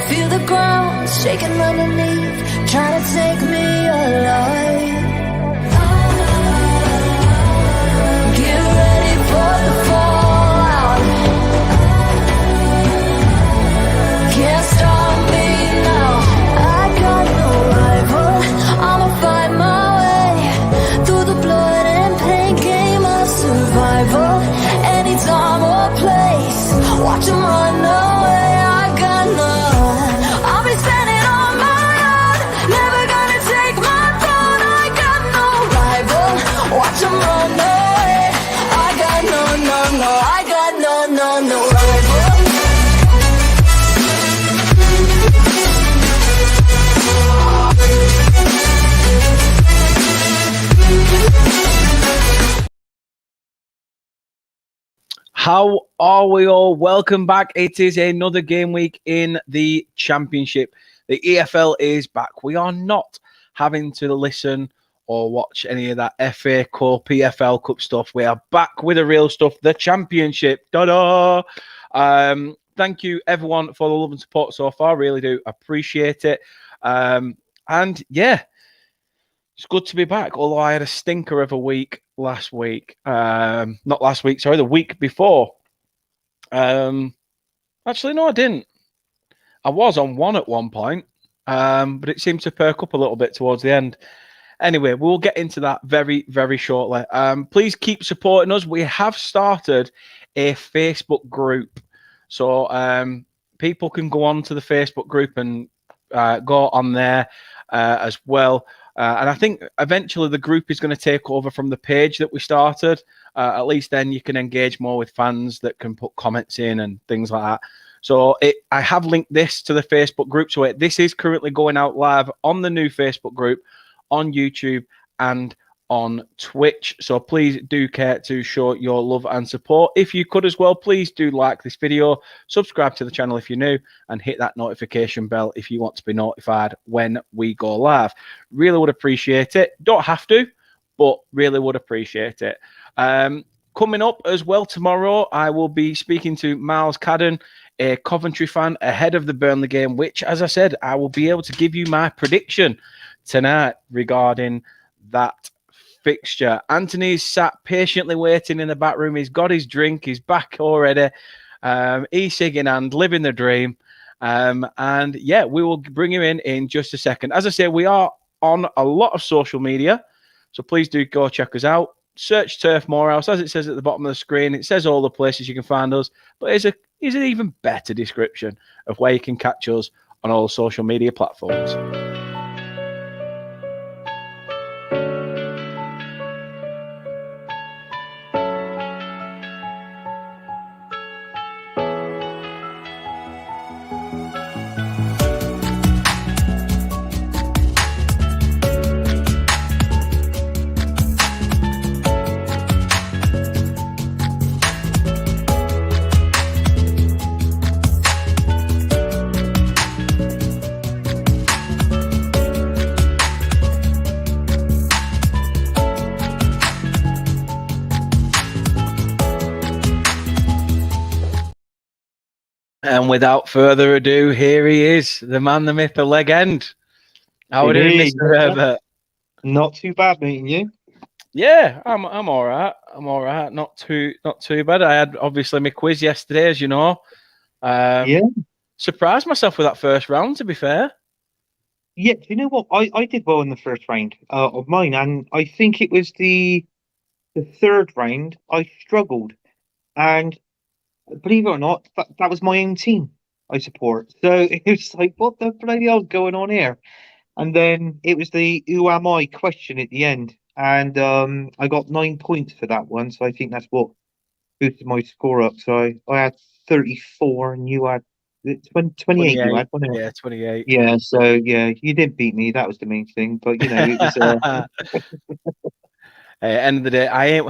Feel the ground shaking underneath, trying to take me alive. Get ready for the fallout. Can't stop me now. I got no rival. I'ma find my way through the blood and pain game of survival. Anytime or place, watch 'em run away. I got none. I'll be standing on my own, never gonna take my throne. I got no rival. Watch 'em run away. I got no, I got no rival. How are we all? Welcome back. It is another game week in the Championship. The EFL is back. We are not having to listen or watch any of that FA Cup, PFL Cup stuff. We are back with the real stuff, the Championship. Ta-da! Thank you, everyone, for the love and support so far. Really do appreciate it. And yeah, it's good to be back, although I had a stinker of a week last week. Not last week, sorry, the week before. Actually, no, I didn't. I was on one at one point, but it seemed to perk up a little bit towards the end. Anyway, we'll get into that very, very shortly. Please keep supporting us. We have started a Facebook group. So people can go on to the Facebook group and go on there as well. And I think eventually the group is going to take over from the page that we started. At least then you can engage more with fans that can put comments in and things like that. So I have linked this to the Facebook group. So this is currently going out live on the new Facebook group, on YouTube and on Twitch. So please do care to show your love and support. If you could as well, please do like this video, subscribe to the channel if you're new, and hit that notification bell if you want to be notified when we go live. Really would appreciate it. Don't have to, but really would appreciate it. Coming up as well tomorrow, I will be speaking to Miles Cadden, a Coventry fan, ahead of the Burnley game, which, as I said, I will be able to give you my prediction tonight regarding that fixture. Anthony's sat patiently waiting in the back room. He's got his drink. He's back already. E-cig in hand, living the dream. And yeah, we will bring him in just a second. As I say, we are on a lot of social media, so please do go check us out. Search Turf Morehouse, as it says at the bottom of the screen. It says all the places you can find us, but it's an even better description of where you can catch us on all social media platforms. And without further ado, here he is, the man, the myth, the legend. How are you doing, Mr. Herbert? Not too bad, meeting you. Yeah, I'm all right. I'm all right. Not too bad. I had obviously my quiz yesterday, as you know. Yeah. Surprised myself with that first round, to be fair. Yeah, do you know what? I did well in the first round of mine, and I think it was the third round I struggled. And believe it or not, that was my own team I support. So it was like, what the bloody hell's going on here? And then it was the who am I question at the end. And I got 9 points for that one. So I think that's what boosted my score up. So I had 34 and you had 28 you had, wasn't it? Yeah, 28. Yeah, so yeah, you didn't beat me. That was the main thing. But you know, it was end of the day,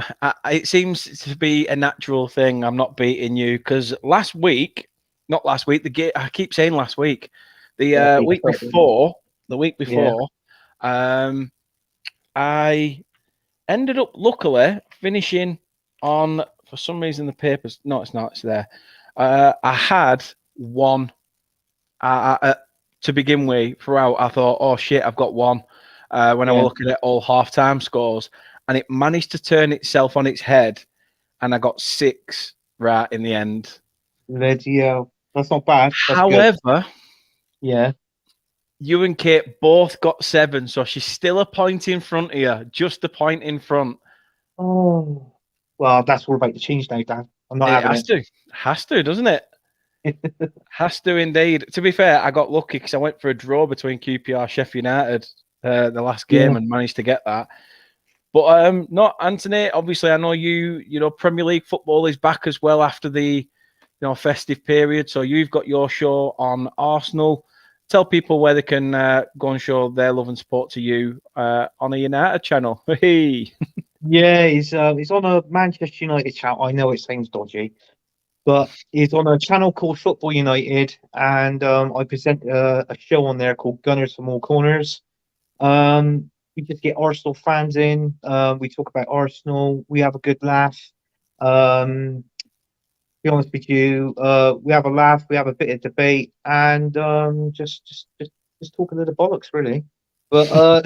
it seems to be a natural thing. I'm not beating you because last week, I keep saying last week, the week before, I ended up luckily finishing on, for some reason the papers, no, it's not, it's there. I had one to begin with, throughout, I thought, oh shit, I've got one. When I was looking at all half-time scores, and it managed to turn itself on its head, and I got 6 right in the end. That's not bad. That's good. However, Yeah. you and Kate both got 7, so she's still a point in front of you, just a point in front. Oh, well, that's all about to change now, Dan. I'm not It having has to, doesn't it? it. Has to indeed. To be fair, I got lucky because I went for a draw between QPR Sheffield United the last game Yeah. and managed to get that. But not Anthony. Obviously, I know you know Premier League football is back as well after the festive period. So you've got your show on Arsenal. Tell people where they can go and show their love and support to you on a United channel. Hey. Yeah, he's on a Manchester United channel. I know it sounds dodgy, but he's on a channel called Football United, and I present a show on there called Gunners from All Corners. We just get Arsenal fans in. We talk about Arsenal. We have a good laugh. To be honest with you, we have a laugh. We have a bit of debate, and just talk a little bollocks, really. But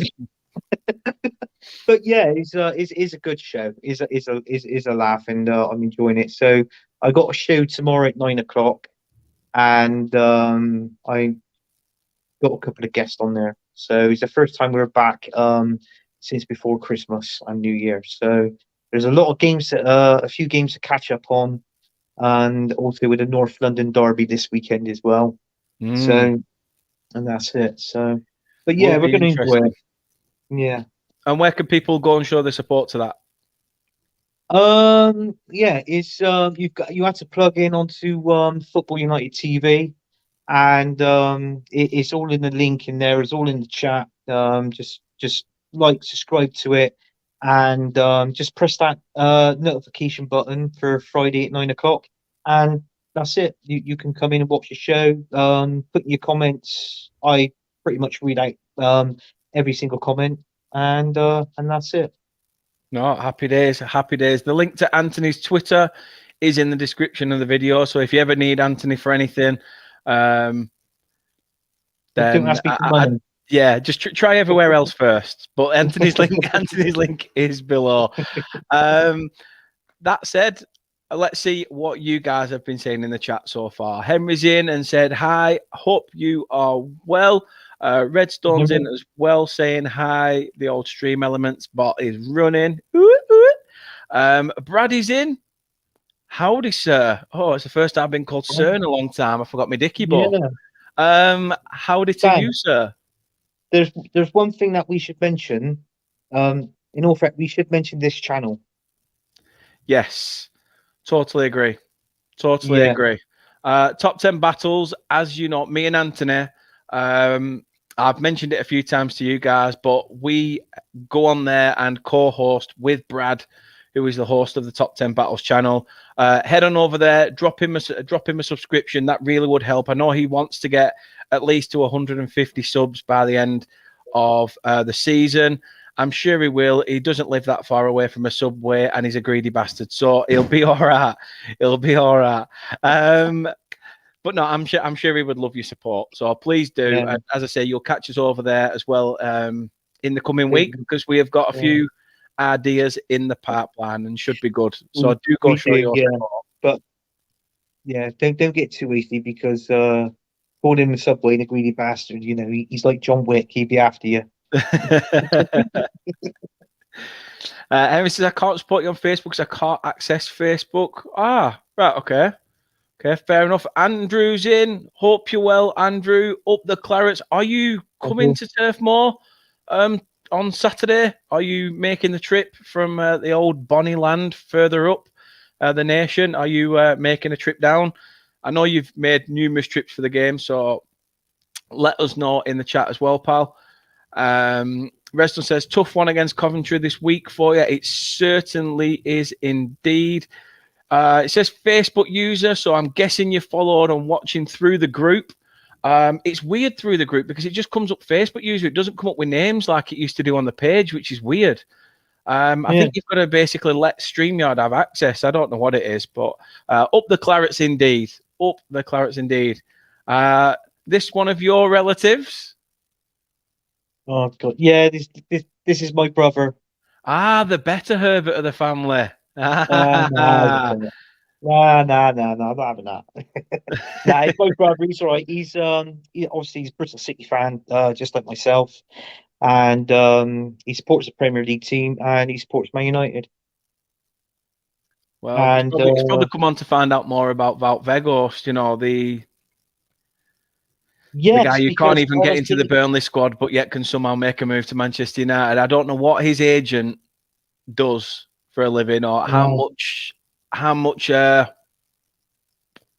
but yeah, it's a good show. Is a laugh, and I'm enjoying it. So I got a show tomorrow at 9 o'clock, and I got a couple of guests on there. So it's the first time we're back since before Christmas and New Year. So there's a lot of games, a few games to catch up on, and also with the North London Derby this weekend as well. So and that's it. So, but yeah, Will we're be going to enjoy interesting. it. Yeah. And where can people go and show their support to that? Yeah, it's you had to plug in onto Football United TV, and it's all in the link in there. It's all in the chat. Just like, subscribe to it, and just press that notification button for Friday at 9 o'clock, and that's it. You can come in and watch the show. Put in your comments. I pretty much read out every single comment, and that's it. No, happy days, happy days. The link to Anthony's Twitter is in the description of the video. So if you ever need Anthony for anything, Don't then ask me for money. yeah, just try everywhere else first. But Anthony's link is below. That said, let's see what you guys have been saying in the chat so far. Henry's in and said, hi, hope you are well. Redstone's in as well, saying hi. The old Stream Elements bot is running. Brad is in. Howdy, sir. Oh, it's the first time I've been called sir in a long time. I forgot my dicky ball. Howdy to you, sir. There's one thing that we should mention. In all fact, we should mention this channel. Yes, totally agree. Totally agree. Top 10 battles, as you know, me and Anthony. I've mentioned it a few times to you guys, but we go on there and co-host with Brad, who is the host of the Top 10 Battles channel. Head on over there, drop him a subscription. That really would help. I know he wants to get at least to 150 subs by the end of the season. I'm sure he will. He doesn't live that far away from a subway, and he's a greedy bastard, so he'll be all right. He'll be all right. But no, I'm sure he would love your support. So please do. Yeah. As I say, you'll catch us over there as well in the coming week, because we have got a few ideas in the pipeline and should be good. So do go show your support. But yeah, don't get too easy, because called him the subway and a greedy bastard. You know, he's like John Wick. He'd be after you. Henry says, I can't support you on Facebook because I can't access Facebook. Ah, right, okay. Okay, fair enough. Andrew's in. Hope you're well, Andrew. Up the Clarets. Are you coming to Turf Moor on Saturday? Are you making the trip from the old Bonnie land further up the nation? Are you making a trip down? I know you've made numerous trips for the game, so let us know in the chat as well, pal. Reston says, tough one against Coventry this week for you. It certainly is indeed. It says Facebook user, so I'm guessing you followed and watching through the group. It's weird through the group because it just comes up Facebook user. It doesn't come up with names like it used to do on the page, which is weird. I think you've got to basically let StreamYard have access. I don't know what it is, but up the Clarets indeed. Up the Clarets indeed. this one of your relatives? Oh God, yeah. This is my brother. Ah, the better Herbert of the family. No, I'm not having that. Nah, it's my brother. He's all right. Obviously he's a Bristol City fan, just like myself, and he supports the Premier League team and he supports Man United. Well, And he's probably come on to find out more about Wout Weghorst, you know, the guy yes, who can't because even get into the honestly, Burnley squad, but yet can somehow make a move to Manchester United. I don't know what his agent does for a living or how much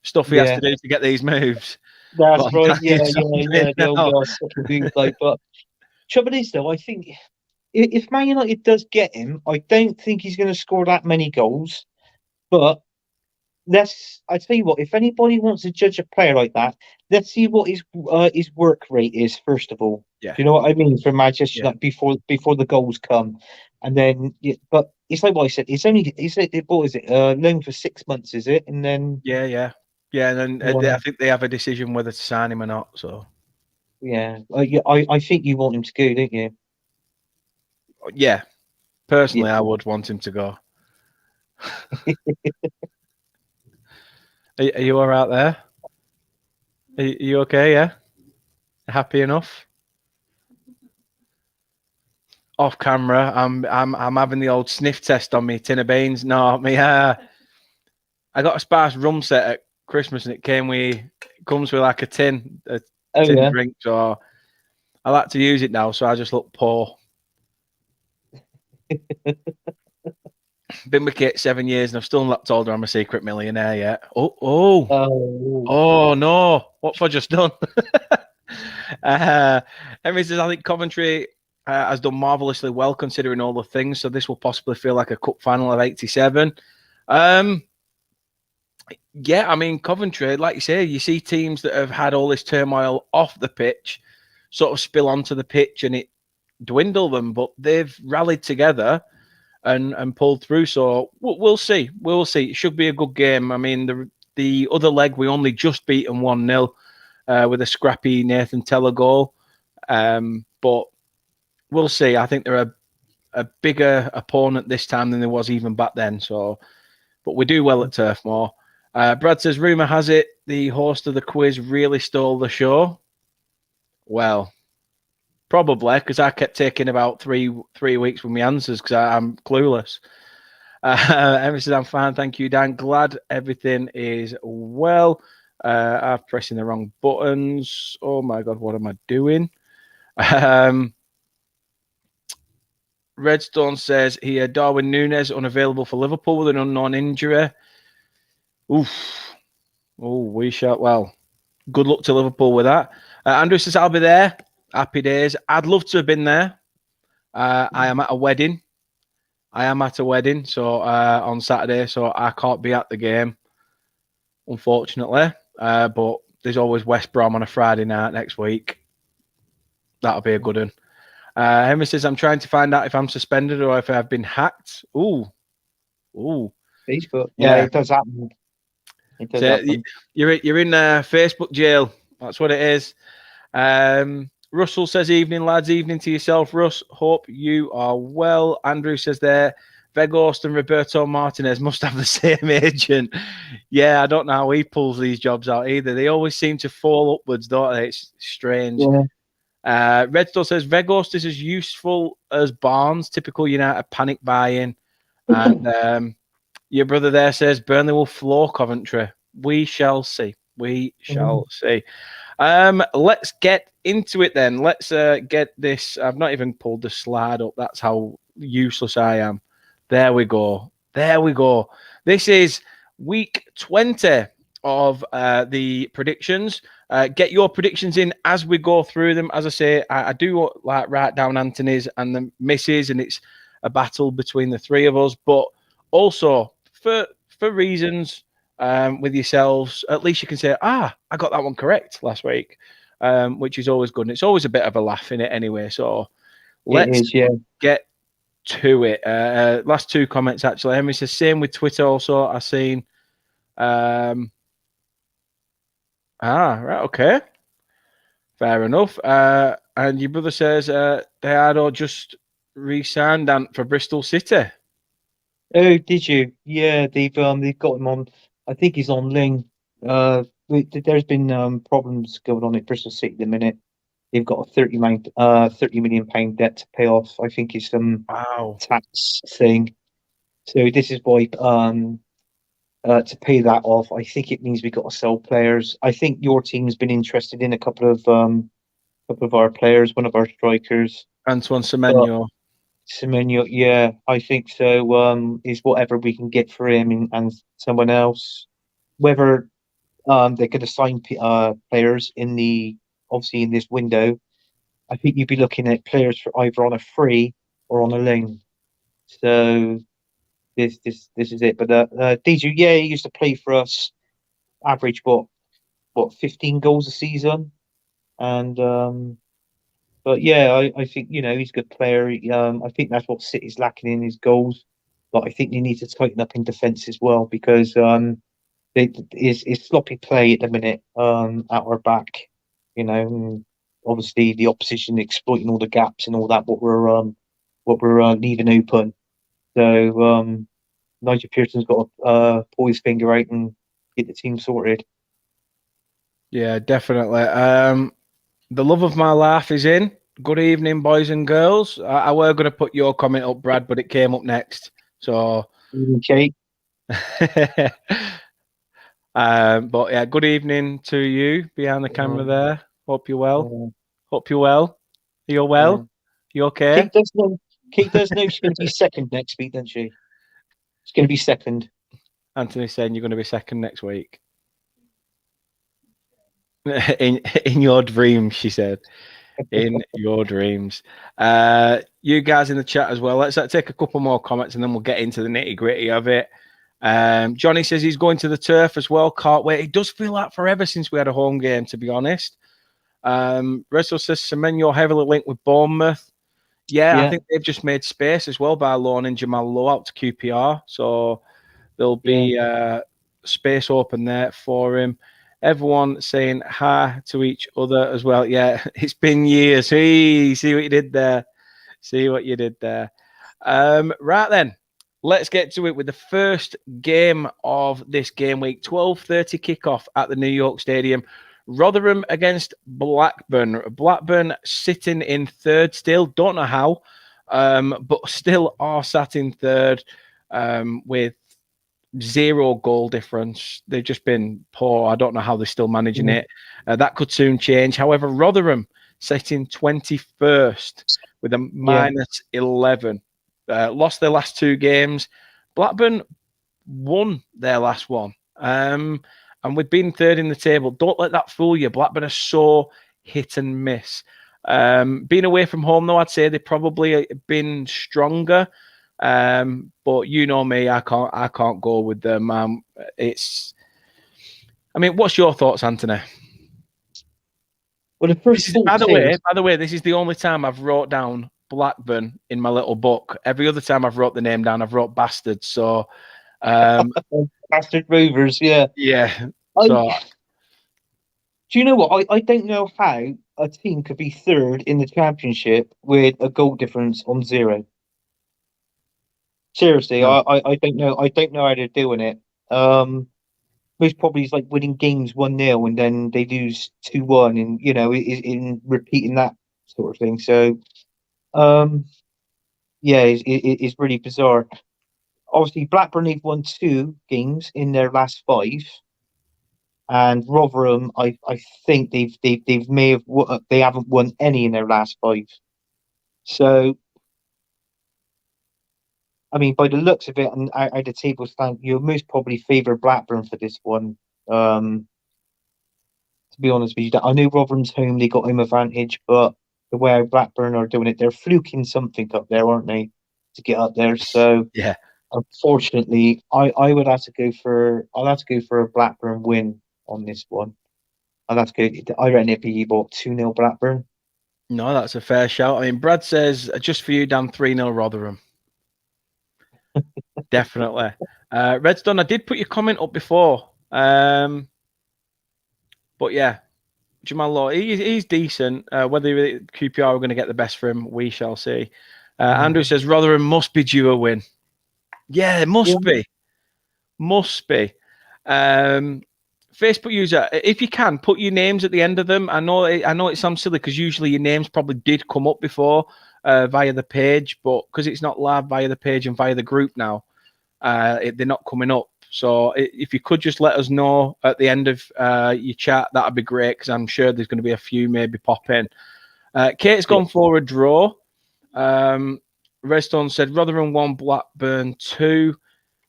stuff he has yeah, to do to get these moves. But that's I'm right. telling you Yeah. something The old now. second move, like, but trouble is though, I think if Man United does get him, I don't think he's going to score that many goals. But I tell you what, if anybody wants to judge a player like that, let's see what his work rate is first of all. Yeah, Do you know what I mean for Manchester yeah, United before the goals come, and then but it's like what I said. It's what is it? Loan for 6 months, is it? And then yeah. And then I yeah, think they have a decision whether to sign him or not. So I think you want him to go, don't you? yeah, Yeah. personally, I would want him to go. Are you all right there? Are you okay? Yeah, happy enough. Off camera, I'm having the old sniff test on me tin of beans. No, me. I got a sparse rum set at Christmas, and it comes with like a Oh tin yeah. drink. So I like to use it now. So I just look poor. Been with Kate 7 years, and I've still not told her I'm a secret millionaire yet. Oh. Oh no! What have I just done? Henry says, I think Coventry has done marvelously well considering all the things. So this will possibly feel like a cup final of '87. Yeah, I mean Coventry, like you say, you see teams that have had all this turmoil off the pitch, sort of spill onto the pitch, and it dwindle them. But they've rallied together and pulled through. So we'll see. We'll see. It should be a good game. I mean, the other leg we only just beaten 1-0 with a scrappy Nathan Teller goal. But we'll see. I think they're a bigger opponent this time than there was even back then. So, but we do well at Turf Moor. Brad says, rumor has it the host of the quiz really stole the show. Well, probably because I kept taking about three weeks with my answers because I'm clueless. Emma says, I'm fine, thank you, Dan. Glad everything is well. I'm pressing the wrong buttons. Oh my god, what am I doing? Redstone says here, Darwin Núñez unavailable for Liverpool with an unknown injury. Oof. Oh, we shall. Well, good luck to Liverpool with that. Andrew says, I'll be there. Happy days. I'd love to have been there. I am at a wedding. So on Saturday, so I can't be at the game, unfortunately. But there's always West Brom on a Friday night next week. That'll be a good one. Henry says, I'm trying to find out if I'm suspended or if I've been hacked. Ooh. Facebook. Yeah, Yeah. it does happen. It does So happen. you're in Facebook jail. That's what it is. Russell says, evening, lads. Evening to yourself, Russ. Hope you are well. Andrew says there, Weghorst and Roberto Martinez must have the same agent. Yeah, I don't know how he pulls these jobs out either. They always seem to fall upwards, don't they? It's strange. Yeah. Redstone says, Weghorst is as useful as Barnes, typical United panic buy-in. And your brother there says, Burnley will floor Coventry. We shall see. We shall see. Let's get into it then. Let's get this. I've not even pulled the slide up. That's how useless I am. There we go. This is week 20 of the predictions. Get your predictions in as we go through them. As I say, I do like write down Anthony's and the misses, and it's a battle between the three of us. But also for reasons with yourselves, at least you can say, I got that one correct last week, which is always good. And it's always a bit of a laugh in it anyway. So It let's is, yeah. get to it. Last two comments, actually. Henry says, same with Twitter also. I've seen. Right, okay. Fair enough. And your brother says they had all just re-signed Ant for Bristol City. Oh, did you? Yeah, they've got him on. I think he's on Ling. There's been problems going on at Bristol City at the minute. They've got a 30 million pound debt to pay off. I think it's some Wow. tax thing. So this is why to pay that off, I think it means we've got to sell players. I think your team's been interested in a couple of our players, one of our strikers. Antoine But Semenyo. Semenyo, yeah, I think so. Is whatever we can get for him and someone else. Whether they're going to sign players in the obviously in this window, I think you'd be looking at players for either on a free or on a loan. So this is it. But Diju, yeah, he used to play for us. Average what 15 goals a season, and but yeah, I think he's a good player. I think that's what City's lacking in his goals. But I think they need to tighten up in defence as well because is sloppy play at the minute at our back. And obviously the opposition exploiting all the gaps and all that what we're leaving open. So Nigel Pearson's got to pull his finger out and get the team sorted. Yeah, definitely. The love of my life is in. Good evening, boys and girls. I were going to put your comment up, Brad, but it came up next. So, Okay. but yeah, good evening to you behind the camera there. Hope you're well. Hope you're well. You're well. You okay? Kate does know she's going to be second next week, doesn't she? She's going to be second. Anthony's saying you're going to be second next week. In your dreams, she said. In your dreams. You guys in the chat as well. Let's take a couple more comments and then we'll get into the nitty-gritty of it. Johnny says he's going to the turf as well. Can't wait. It does feel like forever since we had a home game, to be honest. Russell says Semenyo heavily linked with Bournemouth. Yeah, I think they've just made space as well by loaning Jamal Lowe out to QPR. So there'll be space open there for him. Everyone saying hi to each other as well. Yeah, it's been years. Hey, see what you did there. See what you did there. Right then, let's get to it with the first game of this game week. 12:30 kickoff at the New York Stadium. Rotherham against Blackburn. Blackburn sitting in third still. Don't know how, but still are sat in third with 0 goal difference. They've just been poor. I don't know how they're still managing it. That could soon change. However, Rotherham sitting 21st with a minus 11. Lost their last 2 games. Blackburn won their last one. And with being third in the table, don't let that fool you. Blackburn are so hit and miss. Being away from home, though, I'd say they've probably been stronger. But you know me, I can't go with them. What's your thoughts, Anthony? Well, the first by the way, this is the only time I've wrote down Blackburn in my little book. Every other time I've wrote the name down, I've wrote Bastards. So, Bastard Rovers, yeah. Yeah. So, do you know what? I don't know how a team could be third in the championship with a goal difference on 0. Seriously, no. I don't know. I don't know how they're doing it. Most probably is like winning games 1-0 and then they lose 2-1, and in repeating that sort of thing. So, yeah, it's really bizarre. Obviously, Blackburn have won 2 games in their last 5, and Rotherham, I think they haven't won any in their last 5. So, I mean, by the looks of it, and how the table stand, you'll most probably favour Blackburn for this one. To be honest with you, I know Rotherham's home; they got home advantage, but the way Blackburn are doing it, they're fluking something up there, aren't they, to get up there? So, yeah. Unfortunately, I would have to go for a Blackburn win on this one. I'll have to go. I reckon it'd be about 2-0 Blackburn. No, that's a fair shout. I mean, Brad says just for you, Dan, 3-0 Rotherham. Definitely. Redstone, I did put your comment up before. But yeah, Jamal Law, he's decent. Whether QPR are going to get the best for him, we shall see. Andrew says Rotherham must be due a win. Yeah, it must be. Must be. Facebook user, if you can, put your names at the end of them. I know it sounds silly because usually your names probably did come up before via the page, but because it's not live via the page and via the group now, they're not coming up. So if you could just let us know at the end of your chat, that'd be great because I'm sure there's going to be a few maybe pop in. Kate's gone for a draw. Redstone said Rotherham 1, Blackburn 2,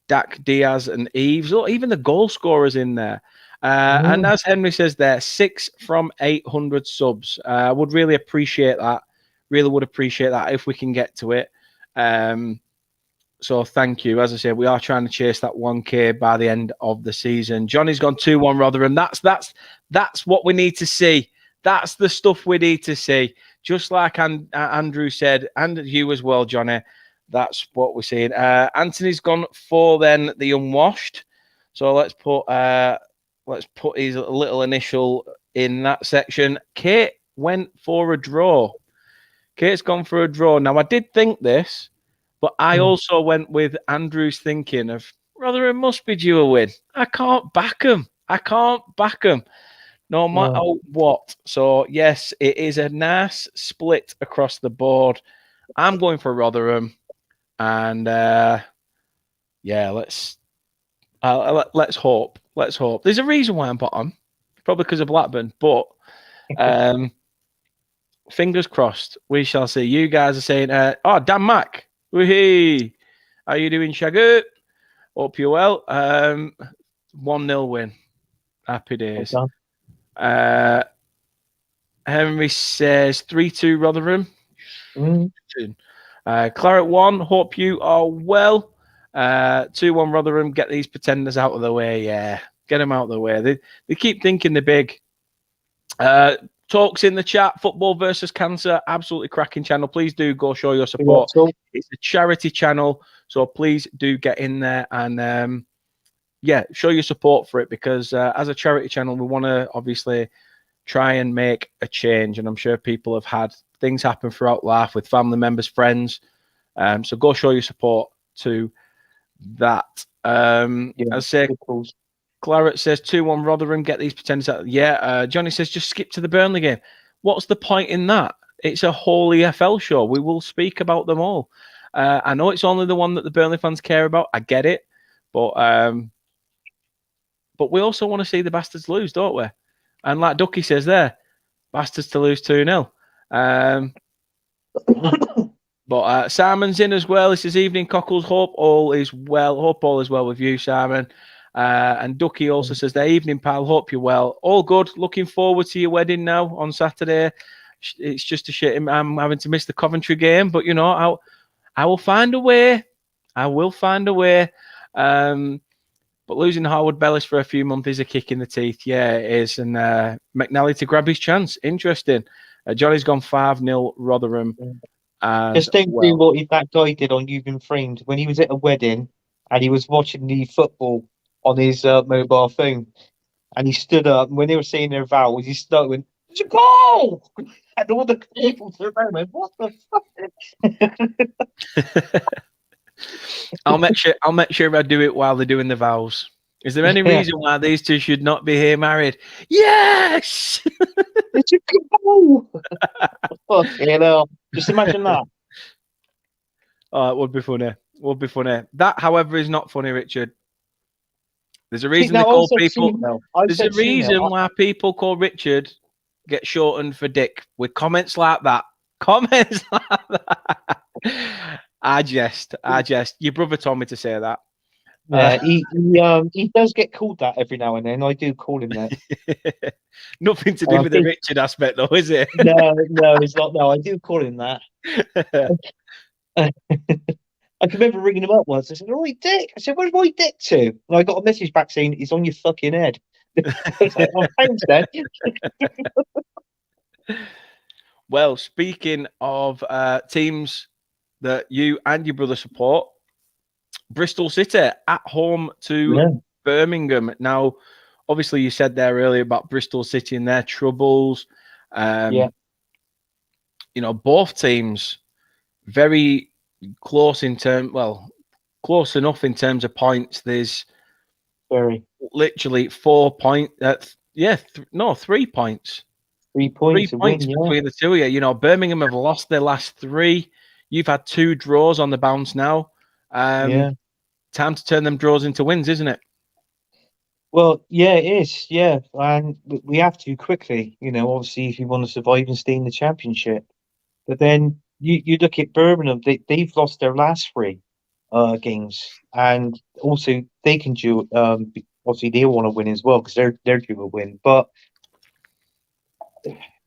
Dak, Diaz and Eves. Look, even the goal scorers in there. And as Henry says there, 6 from 800 subs. I would really appreciate that. Really would appreciate that if we can get to it. So thank you. As I said, we are trying to chase that 1K by the end of the season. Johnny's gone 2-1 Rotherham. That's what we need to see. That's the stuff we need to see. Just like Andrew said, and you as well, Johnny. That's what we're seeing. Anthony's gone for then the unwashed. So let's put his little initial in that section. Kate went for a draw. Kate's gone for a draw. Now I did think this. But I also went with Andrew's thinking of Rotherham must be due a win. I can't back him. No matter what. So, yes, it is a nice split across the board. I'm going for Rotherham. And, let's hope. Let's hope. There's a reason why I'm bottom. Probably because of Blackburn. But fingers crossed. We shall see. You guys are saying, Dan Mack. Woohoo! How you doing, Shaggy? Hope you're well. 1-0 win. Happy days. Henry says 3-2 Rotherham. Claret 1, hope you are well. 2-1 Rotherham, get these pretenders out of the way. Yeah, get them out of the way. They keep thinking they're big. Talks in the chat, Football versus Cancer, absolutely cracking channel. Please do go show your support. It's a charity channel, so please do get in there and show your support for it because as a charity channel, we want to obviously try and make a change. And I'm sure people have had things happen throughout life with family members, friends. So go show your support to that. As I say, Claret says 2-1 Rotherham, get these pretenders out. Yeah, Johnny says just skip to the Burnley game. What's the point in that? It's a whole EFL show. We will speak about them all. I know it's only the one that the Burnley fans care about. I get it. But we also want to see the bastards lose, don't we? And like Ducky says there, bastards to lose 2-0. But Simon's in as well. This is Evening Cockles. Hope all is well. Hope all is well with you, Simon. And Ducky also says, "There, evening, pal. Hope you're well. All good. Looking forward to your wedding now on Saturday. It's just a shame I'm having to miss the Coventry game, but you know, I will find a way. I will find a way. But losing Harwood Bellis for a few months is a kick in the teeth. Yeah, it is. And McNally to grab his chance. Interesting. Johnny's gone 5-0 Rotherham. Just don't do what that guy did on You've Been Framed when he was at a wedding and he was watching the football on his mobile phone, and he stood up and when they were saying their vows, he stood and went, "It's a goal!" And all the people turned around and went, "What the fuck?" I'll make sure I do it while they're doing the vows. Is there any reason why these two should not be here married? Yes! It's a goal! Fucking hell. Just imagine that. Oh, it would be funny. Would be funny. That, however, is not funny, Richard. There's a reason they call people. There's a reason why people call Richard get shortened for Dick with comments like that. Comments like that. I jest. Your brother told me to say that. Yeah, he does get called that every now and then. I do call him that. Nothing to do with the Richard aspect, though, is it? No, it's not. No, I do call him that. I can remember ringing him up once. I said, "Roy Dick." I said, "Where's Roy Dick to?" And I got a message back saying, "He's on your fucking head." I was like, "Oh, thanks, Dad." Well, speaking of teams that you and your brother support, Bristol City at home to Birmingham. Now, obviously you said there earlier about Bristol City and their troubles. Yeah. Both teams very close close enough in terms of points. There's Very. literally 4 points. 3 points. 3 3 points to win. points Yeah. between the two of you. Birmingham have lost their last 3. You've had 2 draws on the bounce now. Yeah. Time to turn them draws into wins, isn't it? Well, yeah, it is. Yeah, and we have to quickly. Obviously, if you want to survive and stay in the championship. But then you look at Birmingham; they've lost their last 3 games, and also they can do. Obviously, they want to win as well because they're due a win. But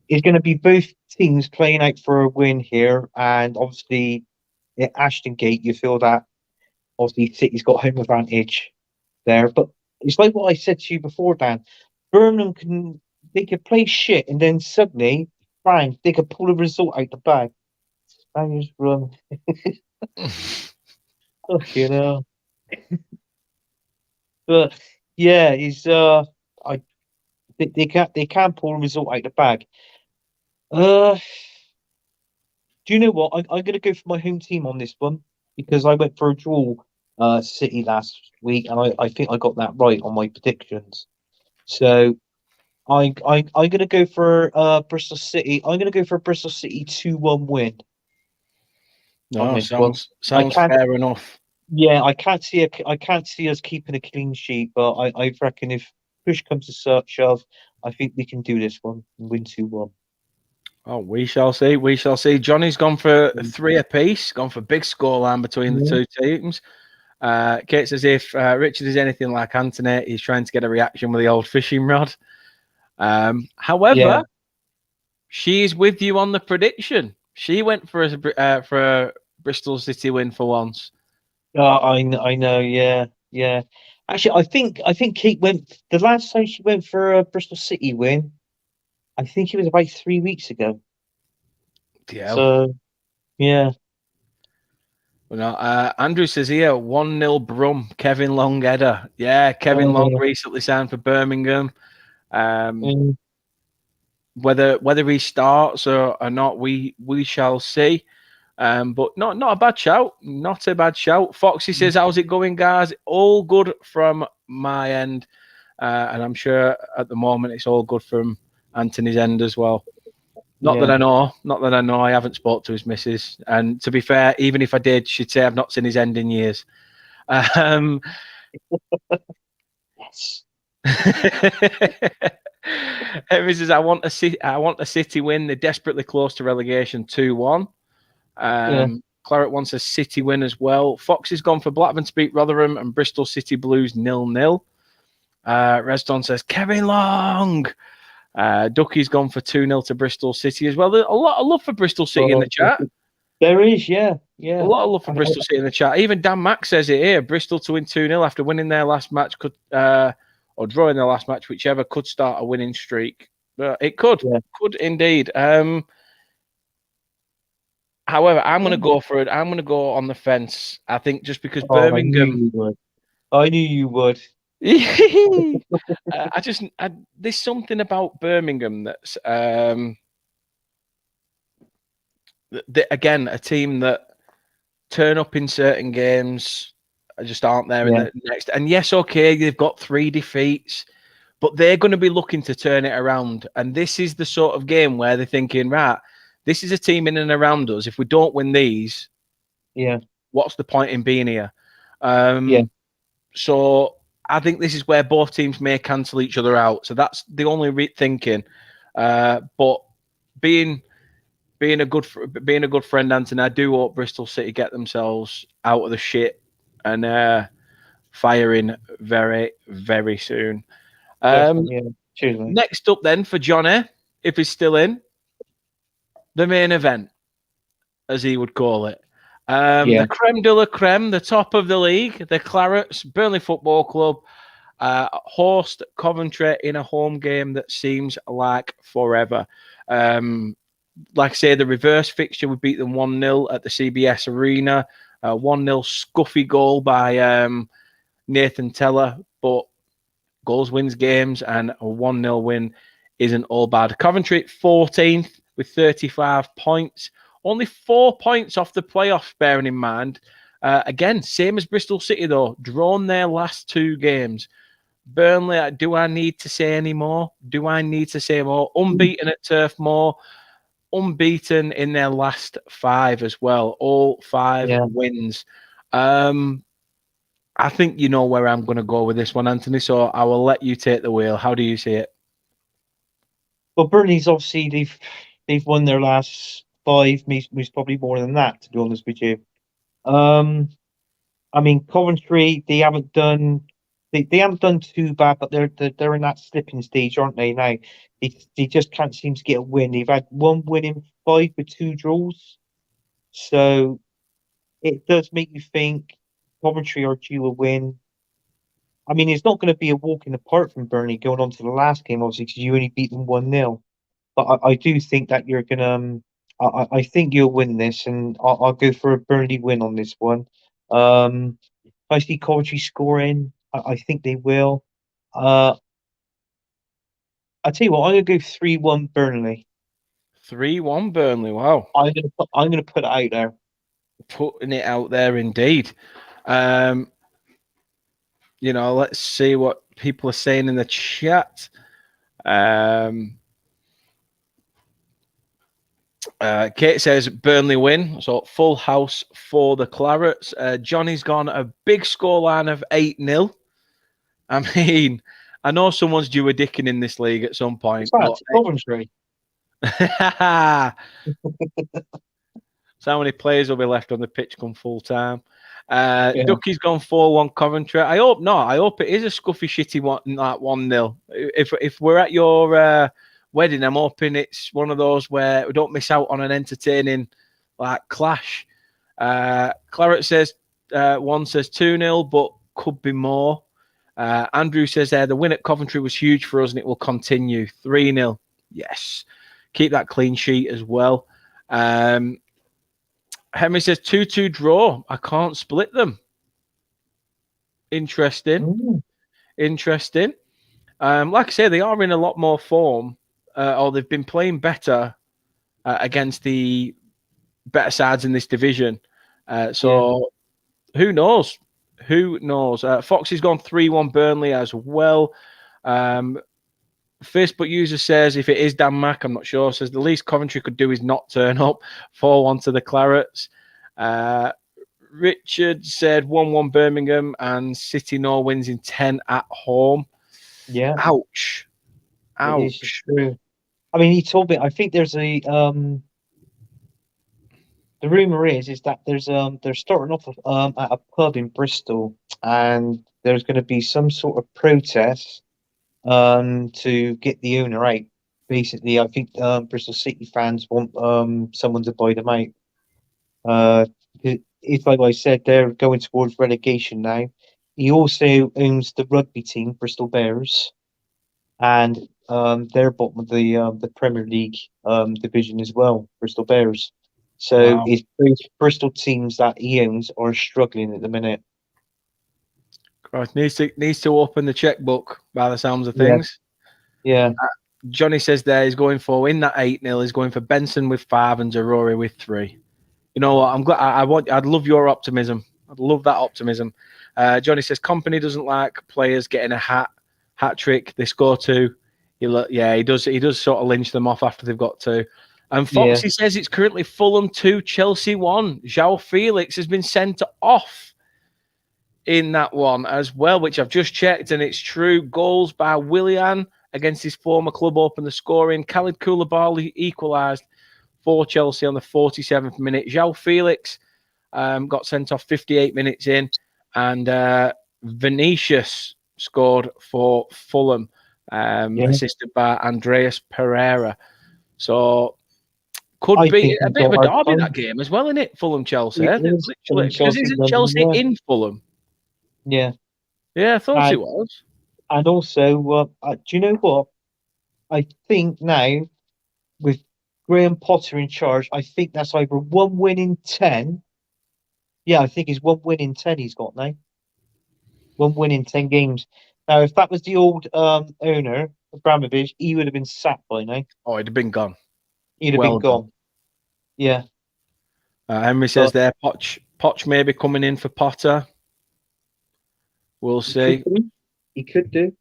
it's going to be both teams playing out for a win here, and obviously at Ashton Gate, you feel that obviously City's got home advantage there. But it's like what I said to you before, Dan. Birmingham they could play shit, and then suddenly, bang, they could pull a result out the bag. Spaniards run. You know. But yeah, he's I they can pull a result out the bag. Uh, do you know what? I'm gonna go for my home team on this one because I went for a draw City last week and I think I got that right on my predictions. So I'm gonna go for Bristol City. I'm gonna go for a Bristol City 2-1 win on No, this one. I sounds can't fair enough. Yeah, I can't see us keeping a clean sheet, but I reckon if push comes to shove, I think we can do this one and win 2-1. Oh, we shall see. We shall see. Johnny's gone for 3 apiece, gone for big scoreline between the Mhm. two teams. Kate says if Richard is anything like Anthony, he's trying to get a reaction with the old fishing rod. Yeah. However, she's with you on the prediction. She went for a Bristol City win for once. I know. Yeah, yeah. Actually, I think Kate went the last time she went for a Bristol City win. I think it was about 3 weeks ago. Yeah. So yeah. Andrew says here 1-0 Brum, Kevin Long header. Yeah, Kevin Long Uh, recently signed for Birmingham. mm, Whether he starts or not, we shall see. But not a bad shout. Not a bad shout. Foxy says, "How's it going, guys? All good from my end, and I'm sure at the moment it's all good from Anthony's end as well. Not that yeah. I know. Not that I know. I haven't spoke to his missus, and to be fair, even if I did, she'd say I've not seen his end in years." Um, Yes. Henry says, "I want a City win. They're desperately close to relegation, 2-1." Yeah. Claret wants a City win as well. Fox has gone for Blackburn to beat Rotherham and Bristol City Blues 0-0. Reston says Kevin Long. Ducky's gone for 2-0 to Bristol City as well. There's a lot of love for Bristol City in the chat. There is. Yeah. A Yeah. lot of love for Bristol City in the chat. Even Dan Mack says it here. Bristol to win 2-0 after winning their last match or drawing their last match, whichever could start a winning streak. But it could. Yeah. Could indeed. However, I'm going to go for it. I'm going to go on the fence. I think just because Oh, I knew Birmingham. you would. I knew you would. There's something about Birmingham that's again a team that turn up in certain games, just aren't there in Yeah. the next. And yes, okay, they've got 3 defeats, but they're going to be looking to turn it around. And this is the sort of game where they're thinking, right, this is a team in and around us. If we don't win these, Yeah. what's the point in being here? Yeah. So I think this is where both teams may cancel each other out. So that's the only thinking. But being a good friend, Anthony, I do hope Bristol City get themselves out of the shit and firing very, very soon. Definitely. Yeah. Cheers, mate. Next up, then for Johnny, if he's still in, the main event, as he would call it. Yeah. The creme de la creme, the top of the league, the Clarets, Burnley Football Club, host Coventry in a home game that seems like forever. Like I say, the reverse fixture would beat them 1-0 at the CBS Arena. 1-0 scuffy goal by Nathan Teller. But Goals wins games, and a 1-0 win isn't all bad. Coventry 14th with 35 points. Only 4 points off the playoffs, bearing in mind. Again, same as Bristol City, though. Drawn their last 2 games. Burnley, do I need to say any more? Do I need to say more? Unbeaten at Turf Moor. Unbeaten in their last 5 as well. All 5 wins. I think you know where I'm going to go with this one, Anthony, so I will let you take the wheel. How do you see it? Well, Burnley's obviously they've won their last 5, maybe probably more than that, to be honest with you. I mean, Coventry, they haven't done too bad, but they're in that slipping stage, aren't they? Now they just can't seem to get a win. They've had 1 win in 5 with 2 draws, so it does make you think Coventry are due a win. I mean, it's not going to be a walk in the park from Burnley going on to the last game, obviously, because you only beat them 1-0. But I do think that you're gonna. I think you'll win this, and I'll go for a Burnley win on this one. Um, I see Coventry scoring. I think they will. Uh, I tell you what, I'm gonna go 3-1 Burnley. 3-1 Burnley. Wow. I'm gonna put it out there. Putting it out there indeed. Let's see what people are saying in the chat. Kate says Burnley win, so full house for the Clarets. Johnny's gone a big scoreline of 8-0. I mean, I know someone's due a dicking in this league at some point. It's Coventry. So how many players will be left on the pitch come full time? Ducky's gone 4-1 Coventry. I hope not. I hope it is a scuffy, shitty one, like 1-0. If we're at your wedding, I'm hoping it's one of those where we don't miss out on an entertaining clash. Claret says 1 says 2-0, but could be more. Andrew says the win at Coventry was huge for us and it will continue. 3-0. Yes. Keep that clean sheet as well. Henry says 2-2 draw. I can't split them. Interesting. Interesting. Like I say, they are in a lot more form, or they've been playing better against the better sides in this division. Who knows? Who knows? Foxy's gone 3-1 Burnley as well. Facebook user says if it is Dan Mack, I'm not sure. Says the least Coventry could do is not turn up. 4-1 to the Clarets. Richard said 1-1 Birmingham and City no wins in 10 at home. Yeah. Ouch. It is true. I mean, he told me. I think there's a the rumor is that they're starting off at a pub in Bristol, and there's going to be some sort of protest to get the owner out. Basically, I think Bristol City fans want someone to buy them out. It's like I said, they're going towards relegation now. He also owns the rugby team, Bristol Bears, and they're bottom of the Premier League division as well, Bristol Bears. So it's both Bristol teams that he owns are struggling at the minute. Christ, needs to open the checkbook by the sounds of things. Yeah. Johnny says there he's going for in that 8-0. He's going for Benson with 5 and Zarori with 3. You know what? I'm glad. I'd love your optimism. I'd love that optimism. Johnny says company doesn't like players getting a hat trick. They score 2. He does sort of lynch them off after they've got 2. And Foxy says it's currently Fulham 2, Chelsea 1. João Felix has been sent off in that one as well, which I've just checked, and it's true. Goals by Willian against his former club opened the scoring. Khalid Koulibaly equalised for Chelsea on the 47th minute. João Felix got sent off 58 minutes in, and Vinicius scored for Fulham, assisted by Andreas Pereira. So could be a bit of a derby that game as well, isn't it? Fulham-Chelsea. Literally. Because isn't Chelsea in Fulham? Yeah. Yeah, I thought it was. And also, do you know what? I think now, with Graham Potter in charge, I think that's either 1 win in 10. Yeah, I think it's 1 win in 10 he's got now. 1 win in 10 games. Now, if that was the old owner, Abramovich, he would have been sacked by now. Oh, it'd have been gone. He'd have Well been done. gone. Yeah. Henry says there, Poch may be coming in for Potter. We'll see. He could do.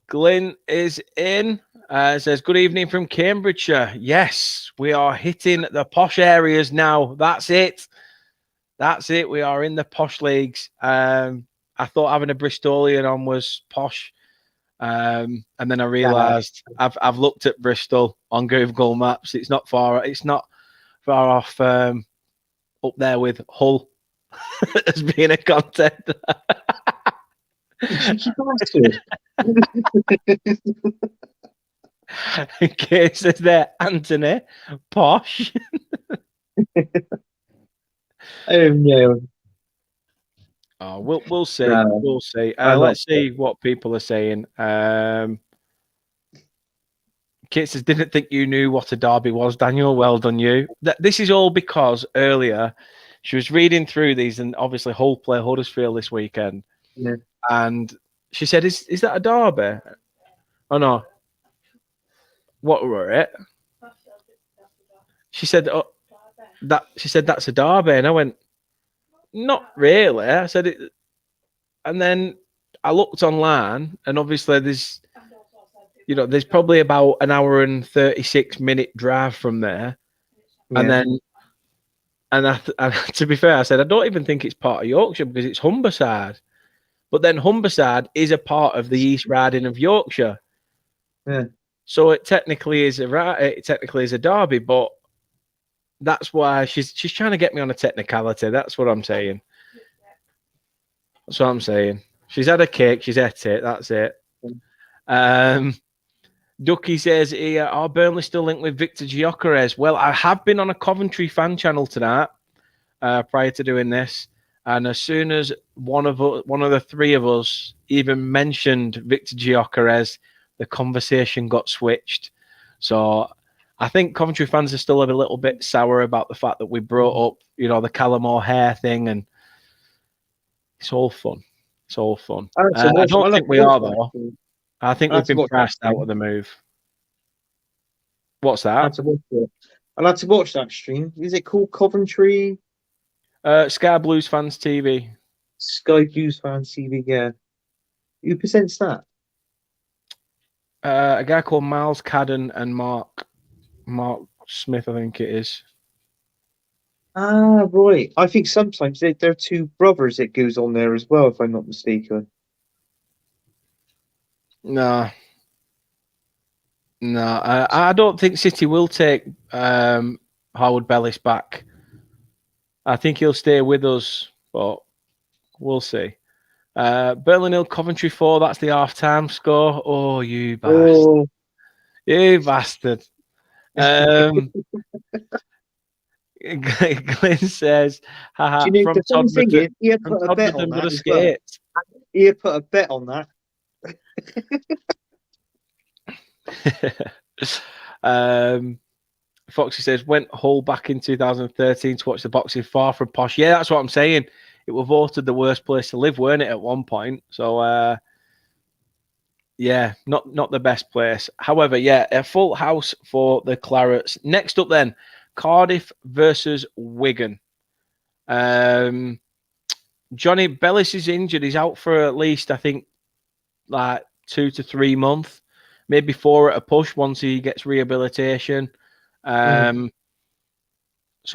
Glyn is in. Says, good evening from Cambridgeshire. Yes, we are hitting the posh areas now. That's it. That's it. We are in the posh leagues. I thought having a Bristolian on was posh. And then I realised I've looked at Bristol on Google Maps. It's not far off up there with Hull as being a contender. Okay, says there, Anthony, posh. No. Oh, we'll see. No. We'll see. Let's see what people are saying. Kit says, didn't think you knew what a derby was, Daniel. Well done, you. This is all because earlier she was reading through these, and obviously Hull play Huddersfield this weekend. Yeah. And she said, "Is that a derby?" Oh no. What were it? She said, "Oh, that." She said, "That's a derby," and I went, "Not really." I said it, and then I looked online, and obviously there's probably about an hour and 36-minute drive from there, and then. And to be fair, I said, I don't even think it's part of Yorkshire because it's Humberside. But then Humberside is a part of the East Riding of Yorkshire. Yeah. So it technically is a derby, but that's why she's trying to get me on a technicality. That's what I'm saying. That's what I'm saying. She's had a cake, she's ate it, that's it. Ducky says here, are Burnley still linked with Victor Gyökeres? Well, I have been on a Coventry fan channel tonight prior to doing this, and as soon as one of the three of us even mentioned Victor Gyökeres, the conversation got switched. So I think Coventry fans are still a little bit sour about the fact that we brought up, the Callum O'Hare thing, and it's all fun. It's all fun. I don't think we are though. I think we've been priced out of the move. What's that? I'd like to watch that stream. Is it called Coventry? Sky Blues Fans TV. Sky Blues Fans TV, yeah. Who presents that? A guy called Miles Cadden and Mark Smith, I think it is. Ah, right. I think sometimes they're two brothers that goes on there as well, if I'm not mistaken. No, I don't think City will take Howard Bellis back. I think he'll stay with us, but we'll see. Burnley 0, Coventry 4. That's the half-time score. Oh, you bastard! Oh. You bastard! Glenn says, haha, from Todmorden, he put a bet on that. He put a bet on that. Foxy says, went Hull back in 2013 to watch the boxing, far from posh. Yeah, that's what I'm saying. It was voted the worst place to live, weren't it, at one point? So, yeah, not the best place. However, yeah, a full house for the Clarets. Next up then, Cardiff versus Wigan. Johnny Bellis is injured. He's out for at least, I think, like 2 to 3 months, maybe 4 at a push once he gets rehabilitation. So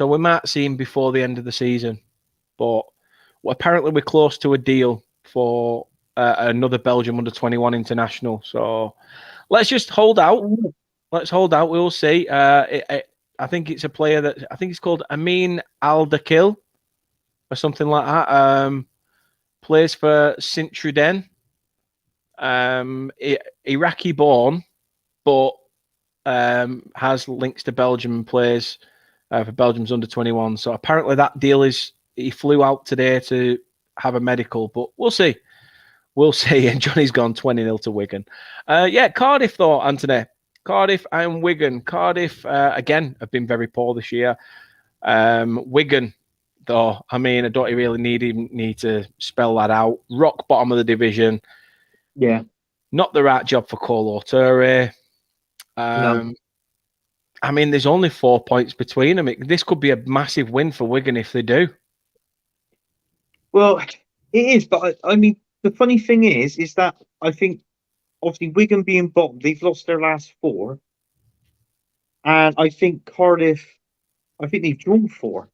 we might see him before the end of the season. But apparently we're close to a deal for another Belgium under-21 international. So let's just hold out. Let's hold out. We'll see. I think it's a player that I think it's called Amin Al-Dakil or something like that. Plays for Sint Truiden. Iraqi born, but has links to Belgium and plays for Belgium's under-21. So apparently that deal is he flew out today to have a medical, but we'll see. We'll see. And Johnny's gone 20-0 to Wigan. Cardiff though, Anthony. Cardiff and Wigan. Cardiff, again, have been very poor this year. Wigan though. I mean, I don't really need to spell that out. Rock bottom of the division. Yeah. Not the right job for Colo Touré. No. I mean, there's only 4 points between them. This could be a massive win for Wigan if they do. Well, it is, but I mean, the funny thing is that I think obviously Wigan being bottom, they've lost their last 4, and I think Cardiff, I think they've drawn 4.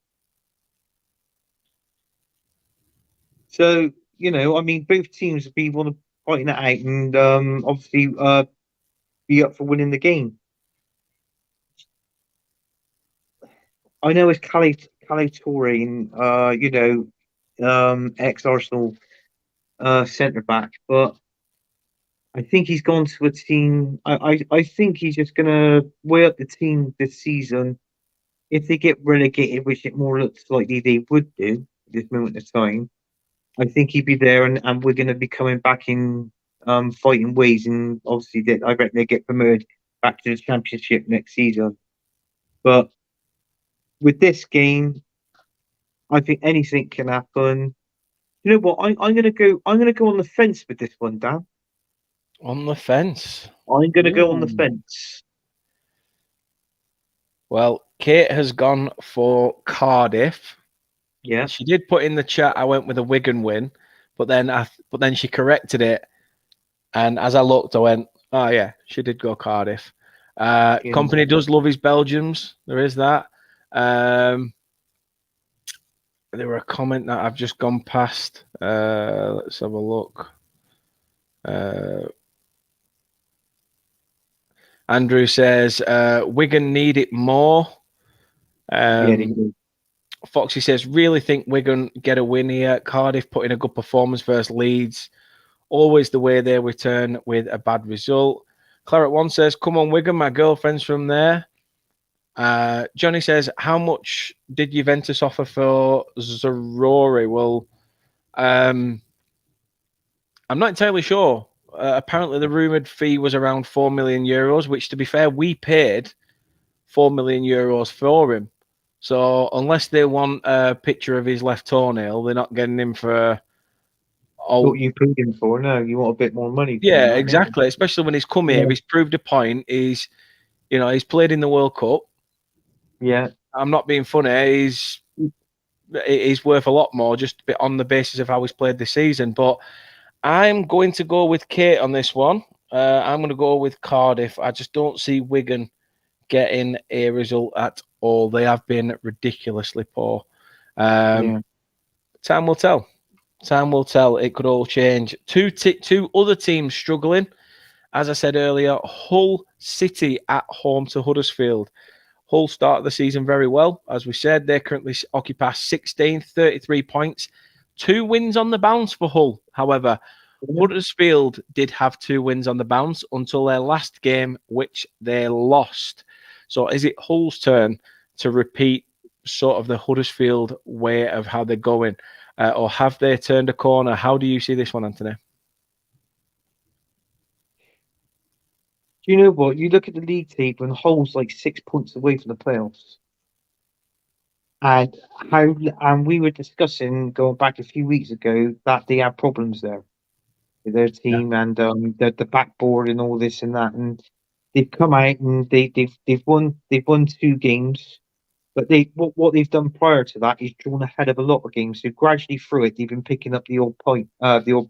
So I mean, both teams would be want to fighting it out, and obviously be up for winning the game. I know it's Calais Touring, ex Arsenal centre back, but I think he's gone to a team. I think he's just gonna weigh up the team this season. If they get relegated, which it more looks likely they would do at this moment of time, I think he'd be there, and we're gonna be coming back in fighting ways, and obviously I reckon they get promoted back to the championship next season. But with this game, I think anything can happen. You know what? I'm gonna go. I'm gonna go on the fence with this one, Dan. On the fence. I'm gonna go on the Ooh. fence. Well, Kate has gone for Cardiff. Yeah. She did put in the chat I went with a Wigan win, but then she corrected it. And as I looked, I went, oh yeah, she did go Cardiff. Company does love his Belgians. There is that. There were a comment that I've just gone past. Let's have a look. Andrew says Wigan need it more. Yeah, they do. Foxy says really think Wigan get a win here. Cardiff put in a good performance versus Leeds. Always the way they return with a bad result. Claret One says, come on, Wigan, my girlfriend's from there. Johnny says, how much did Juventus offer for Zarori? Well, I'm not entirely sure. Apparently, the rumoured fee was around 4 million euros, which, to be fair, we paid 4 million euros for him. So unless they want a picture of his left toenail, they're not getting him for... What you paid him for? No, you want a bit more money. Yeah, exactly. Especially when he's come here, he's proved a point. He's played in the World Cup. Yeah, I'm not being funny. He's worth a lot more just on the basis of how he's played this season. But I'm going to go with Kate on this one. I'm going to go with Cardiff. I just don't see Wigan getting a result at all. They have been ridiculously poor. Time will tell. Time will tell. It could all change. Two other teams struggling. As I said earlier, Hull City at home to Huddersfield. Hull started the season very well. As we said, they currently occupy 16th, 33 points. 2 wins on the bounce for Hull. However, Huddersfield did have 2 wins on the bounce until their last game, which they lost. So is it Hull's turn to repeat sort of the Huddersfield way of how they're going? Or have they turned a corner? How do you see this one, Anthony? Do you know what? You look at the league table and Hull's like 6 points away from the playoffs. And we were discussing going back a few weeks ago that they had problems there with their team and the backboard and all this and that. And they've come out and they've won 2 games. But what they've done prior to that is drawn ahead of a lot of games. So gradually through it, they've been picking up the odd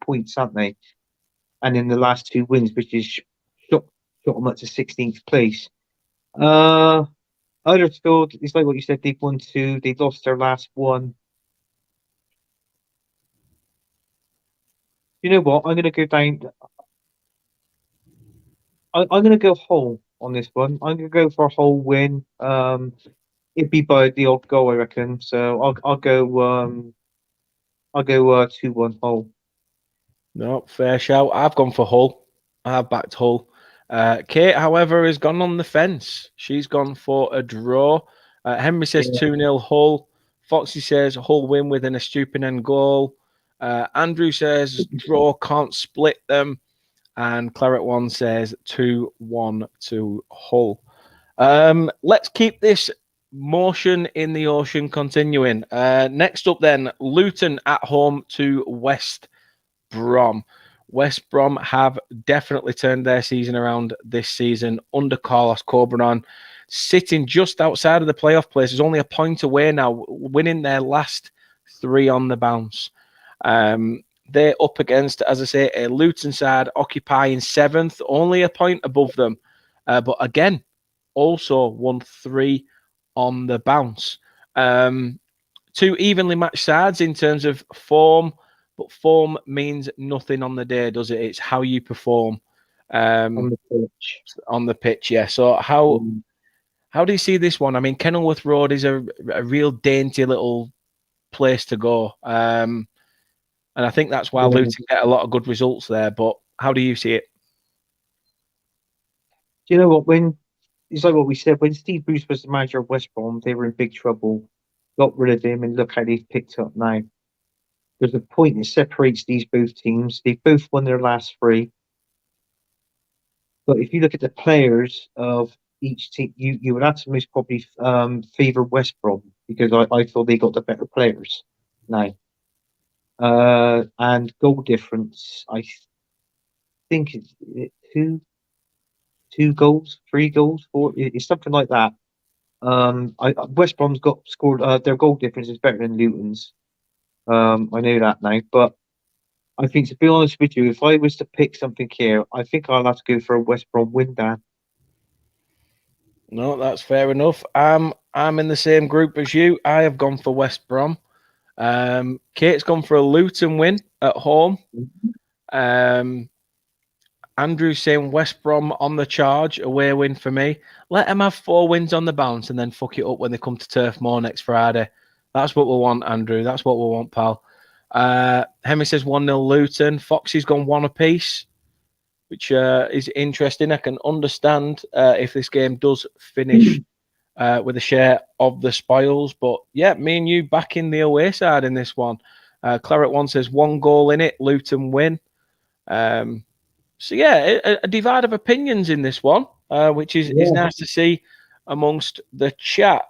points, haven't they? And in the last 2 wins, which is shot them up to 16th place. Huddersfield, it's like what you said. They've won 2. They've lost their last 1. You know what? I'm going to go down. I'm going to go Hull on this one. I'm going to go for a Hull win. It'd be by the odd goal, I reckon. So I'll go 2-1 Hull. No, fair shout. I've gone for Hull. I've backed Hull. Kate, however, has gone on the fence. She's gone for a draw. Henry says 2-0 Hull. Foxy says Hull win with an Estupinan goal. Andrew says draw, can't split them. And Claret One says 2-1 to Hull. Let's keep this motion in the ocean continuing. Next up, then, Luton at home to West Brom. West Brom have definitely turned their season around this season under Carlos Corberan, sitting just outside of the playoff places, only a point away now, winning their last 3 on the bounce. They're up against, as I say, a Luton side occupying 7th, only a point above them. But again, also won 3 on the bounce. 2 evenly matched sides in terms of form, but form means nothing on the day, does it? It's how you perform on the pitch. on the pitch. Yeah. So how do you see this one? I mean, Kenilworth Road is a real dainty little place to go, and I think that's why Yeah. Luton get a lot of good results there. But how do you see it? Do you know what? When it's like what we said, when Steve Bruce was the manager of West Brom, they were in big trouble. Got rid of him, and look how they've picked up now. There's a point that separates these both teams. They both won their last 3. But if you look at the players of each team, you would have to most probably favour West Brom because I thought they got the better players now. And goal difference, I think it's 2 goals, 3 goals, 4. It's something like that. West Brom's got scored. Their goal difference is better than Luton's. I know that now, but I think to be honest with you, if I was to pick something here, I think I'll have to go for a West Brom win, Dan. No, that's fair enough. I'm in the same group as you. I have gone for West Brom. Kate's gone for a Luton win at home. Andrew's saying West Brom on the charge, away win for me. Let them have 4 wins on the bounce and then fuck it up when they come to Turf Moor next Friday. That's what we want, Andrew. That's what we want, pal. Hemi says 1-0 Luton. Foxy's gone 1 apiece, which is interesting. I can understand if this game does finish with a share of the spoils. But yeah, me and you back in the away side in this one. Claret 1 says 1 goal in it, Luton win. So yeah, a divide of opinions in this one, which is nice to see amongst the chat.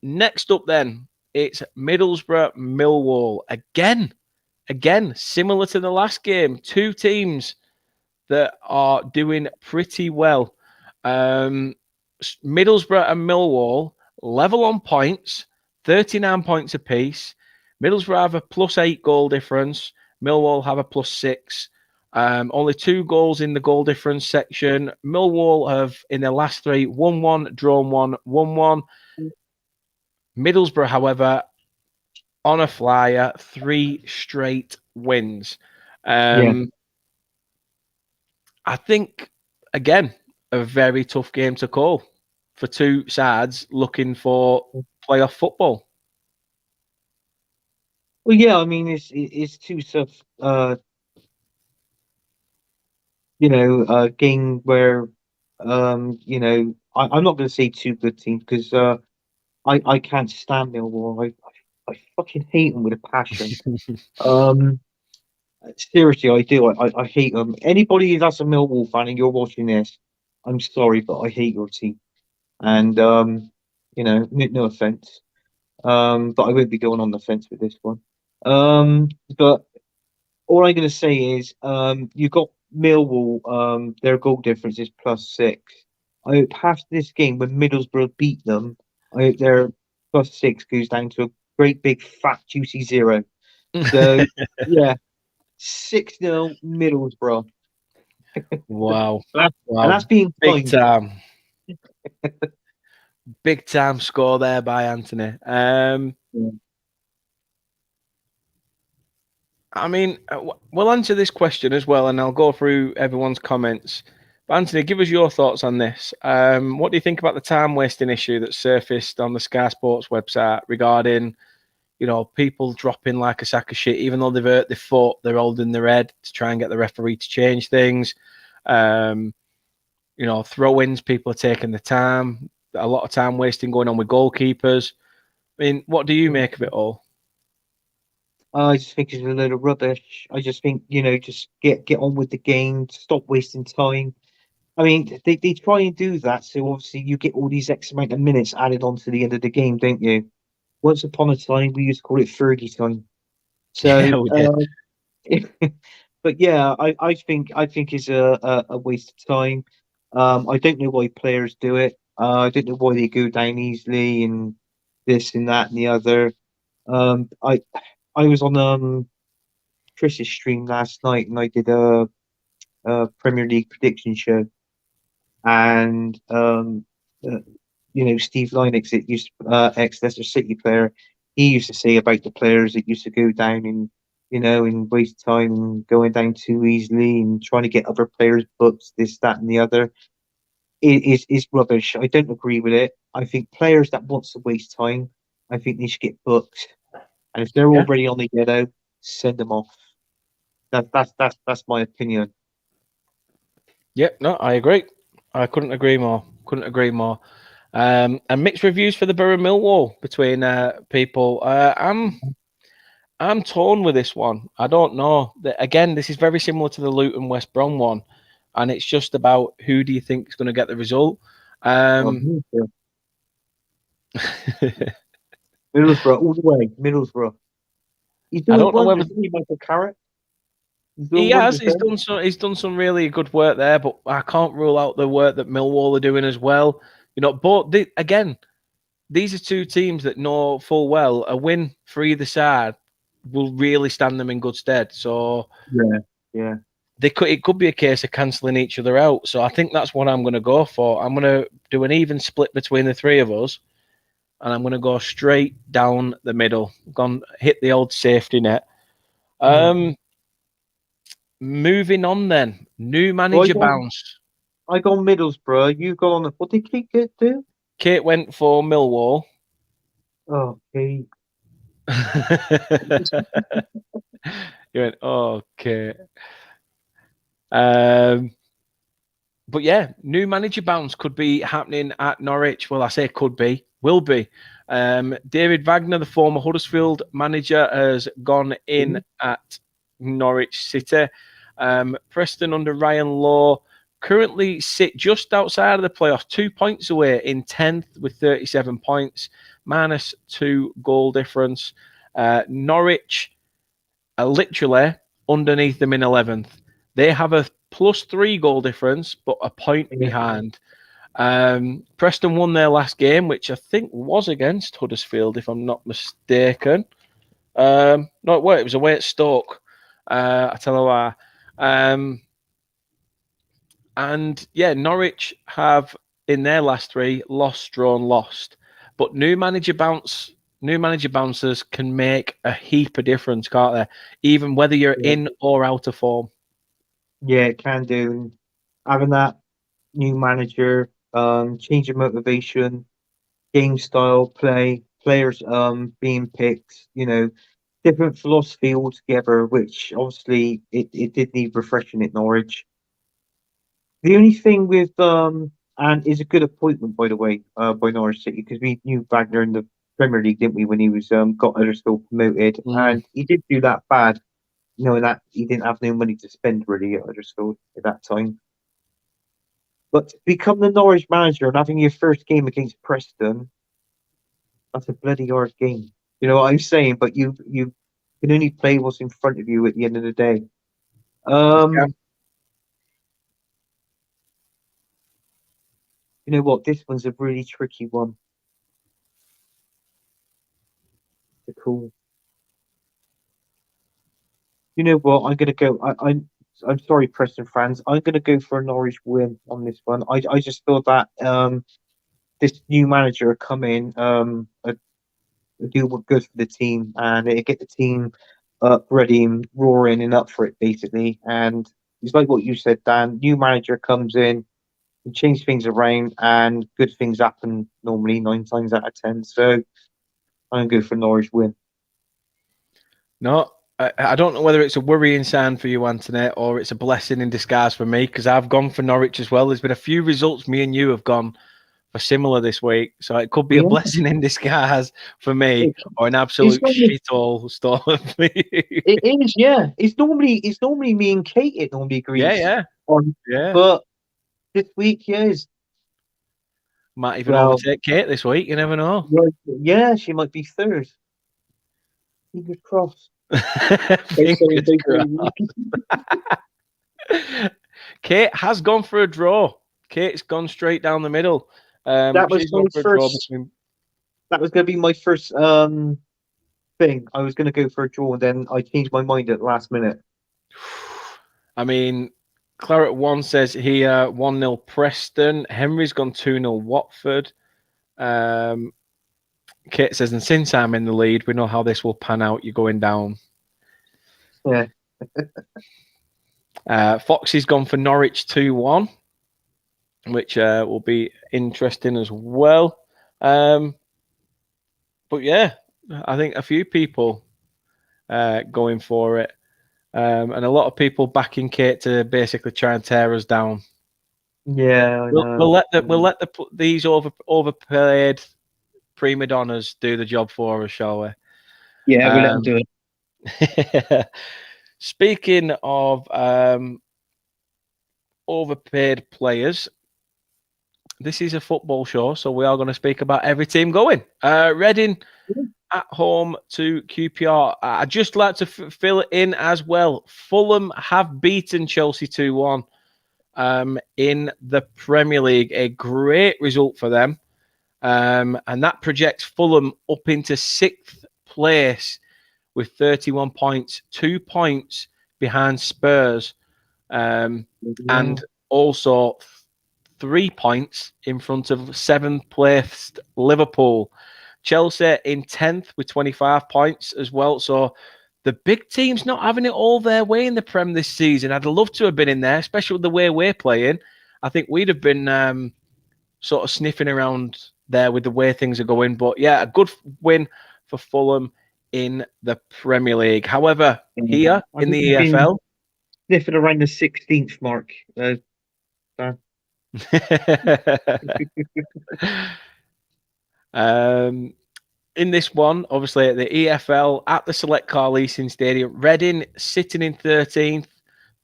Next up then, it's Middlesbrough Millwall. Again, similar to the last game, 2 teams that are doing pretty well. Middlesbrough and Millwall level on points, 39 points apiece. Middlesbrough have a +8 goal difference. Millwall have a +6. Only 2 goals in the goal difference section. Millwall have, in their last 3, won 1, drawn 1, won 1. Middlesbrough, however, on a flyer, 3 straight wins. I think, again, a very tough game to call for 2 sides looking for playoff football. Well, yeah, I mean, it's 2 sort of game where I'm not going to say 2 good teams because I can't stand Millwall. I fucking hate them with a passion. Seriously, I do. I hate them. Anybody that's a Millwall fan and you're watching this, I'm sorry, but I hate your team. And no offense. But I won't be going on the fence with this one. But all I'm going to say is, you got Millwall. Their goal difference is +6. I hope after this game, when Middlesbrough beat them, I hope their +6 goes down to a great big fat juicy 0. So yeah, 6-0 Middlesbrough. Wow. And Wow. that's being Big kind. time. Big time score there by Anthony. I mean, we'll answer this question as well, and I'll go through everyone's comments. But Anthony, give us your thoughts on this. What do you think about the time wasting issue that surfaced on the Sky Sports website regarding, people dropping like a sack of shit, even though they've hurt their foot, they're holding their head to try and get the referee to change things. Throw-ins, people are taking the time. A lot of time wasting going on with goalkeepers. I mean, what do you make of it all? I just think it's a load of rubbish. I just think, just get on with the game, stop wasting time. I mean, they try and do that, so obviously you get all these X amount of minutes added on to the end of the game, don't you? Once upon a time, we used to call it Fergie time. Yeah, So, we did. but yeah, I think it's a waste of time. I don't know why players do it. I don't know why they go down easily and this and that and the other. I was on Chris's stream last night and I did a Premier League prediction show, and uh, Steve Lynex, it used ex Leicester City player, he used to say about the players that used to go down and and waste time and going down too easily and trying to get other players booked, this, that, and the other. It is rubbish. I don't agree with it. I think players that want to waste time, I think they should get booked. And if they're Yeah. already on the yellow, send them off. That's my opinion. Yep. No, I agree. I couldn't agree more. Couldn't agree more. And mixed reviews for the Borough Millwall between people. I'm torn with this one. I don't know. Again, this is very similar to the Luton West Brom one, and it's just about who do you think is going to get the result. Well, Um, Middlesbrough all the way. Middlesbrough. He's I doing don't know whether wonders, isn't he, Michael Carrot? He's he doing has. wonders there. He's done some really good work there, but I can't rule out the work that Millwall are doing as well. But again, these are two teams that know full well a win for either side will really stand them in good stead. So Yeah, yeah. it could be a case of cancelling each other out. So I think that's what I'm going to go for. I'm going to do an even split between the three of us, and I'm going to go straight down the middle. Gone hit the old safety net. Mm. Moving on then, new Well, manager bounce. I got Middlesbrough. You got on. What did Kate get do? Kate went for Millwall. Oh, okay. You went okay. Um, but yeah, new manager bounce could be happening at Norwich. Well, I say could be, will be. David Wagner, the former Huddersfield manager, has gone in at Norwich City. Preston under Ryan Law currently sit just outside of the playoffs, 2 points away in 10th with 37 points, minus 2 goal difference. Norwich are literally underneath them in 11th. They have a +3 goal difference, but a point Yeah. behind. Preston won their last game, which I think was against Huddersfield, if I'm not mistaken. No, it was away at Stoke. I tell you why. And yeah, Norwich have in their last three lost, drawn, lost. But new manager bouncers can make a heap of difference, can't they? Even whether you're Yeah, in or out of form. yeah, it can do. And having that new manager, change of motivation, game style, players being picked, different philosophy altogether, which obviously it did need refreshing at Norwich. The only thing with and is a good appointment, by the way, by Norwich City, because we knew Wagner in the Premier League, didn't we, when he was got Huddersfield promoted, Mm. and he did do that bad, knowing that he didn't have no money to spend really at Huddersfield at that time. But to become the Norwich manager and having your first game against Preston, that's a bloody hard game. You know what I'm saying? But you can only play what's in front of you at the end of the day. Yeah. Um, you know what? This one's a really tricky one to call. You know what? I'm gonna go. I'm sorry, Preston fans. I'm gonna go for a Norwich win on this one. I just feel that this new manager come in do what good for the team and it get the team up ready and roaring and up for it basically. And it's like what you said, Dan. New manager comes in and change things around, and good things happen normally 9 times out of 10. So I'm gonna go for Norwich win. No, I don't know whether it's a worrying sign for you, Antoinette, or it's a blessing in disguise for me, because I've gone for Norwich as well. There's been a few results me and you have gone for similar this week, so it could be a Yeah, blessing in disguise for me, it, or an it's absolute normally shithole storm for you. it is, yeah. It's normally me and Kate it normally Yeah, agrees yeah, on, yeah. but this week, yes. Might even Well, overtake Kate this week. You never know. yeah, she might be third. Fingers crossed. Fingers crossed. Kate has gone for a draw. Kate's gone straight down the middle. That was She's my gone for a draw first. between. That was going to be my first thing. I was going to go for a draw, and then I changed my mind at the last minute. I mean, Claret One says here 1-0 Preston. Henry's gone 2-0 Watford. Kate says, and since I'm in the lead, we know how this will pan out. You're going down. Yeah. Foxy's gone for Norwich 2-1, which will be interesting as well. But yeah, I think a few people going for it. And a lot of people backing Kate to basically try and tear us down. Yeah, I know. We'll let these overpaid prima donnas do the job for us, shall we? Yeah, we'll let them do it. Speaking of overpaid players, this is a football show, so we are going to speak about every team going. Reading at home to QPR. I'd just like to fill it in as well. Fulham have beaten Chelsea 2-1 in the Premier League. A great result for them. And that projects Fulham up into 6th place with 31 points, 2 points behind Spurs, and also 3 points in front of 7th placed Liverpool. Chelsea in 10th with 25 points as well. So the big team's not having it all their way in the Prem this season. I'd love to have been in there, especially with the way we're playing. I think we'd have been sort of sniffing around there with the way things are going. But yeah, a good win for Fulham in the Premier League. However, here in the EFL, sniffing around the 16th mark. In this one, obviously at the EFL at the Select Car Leasing Stadium, Reading sitting in 13th,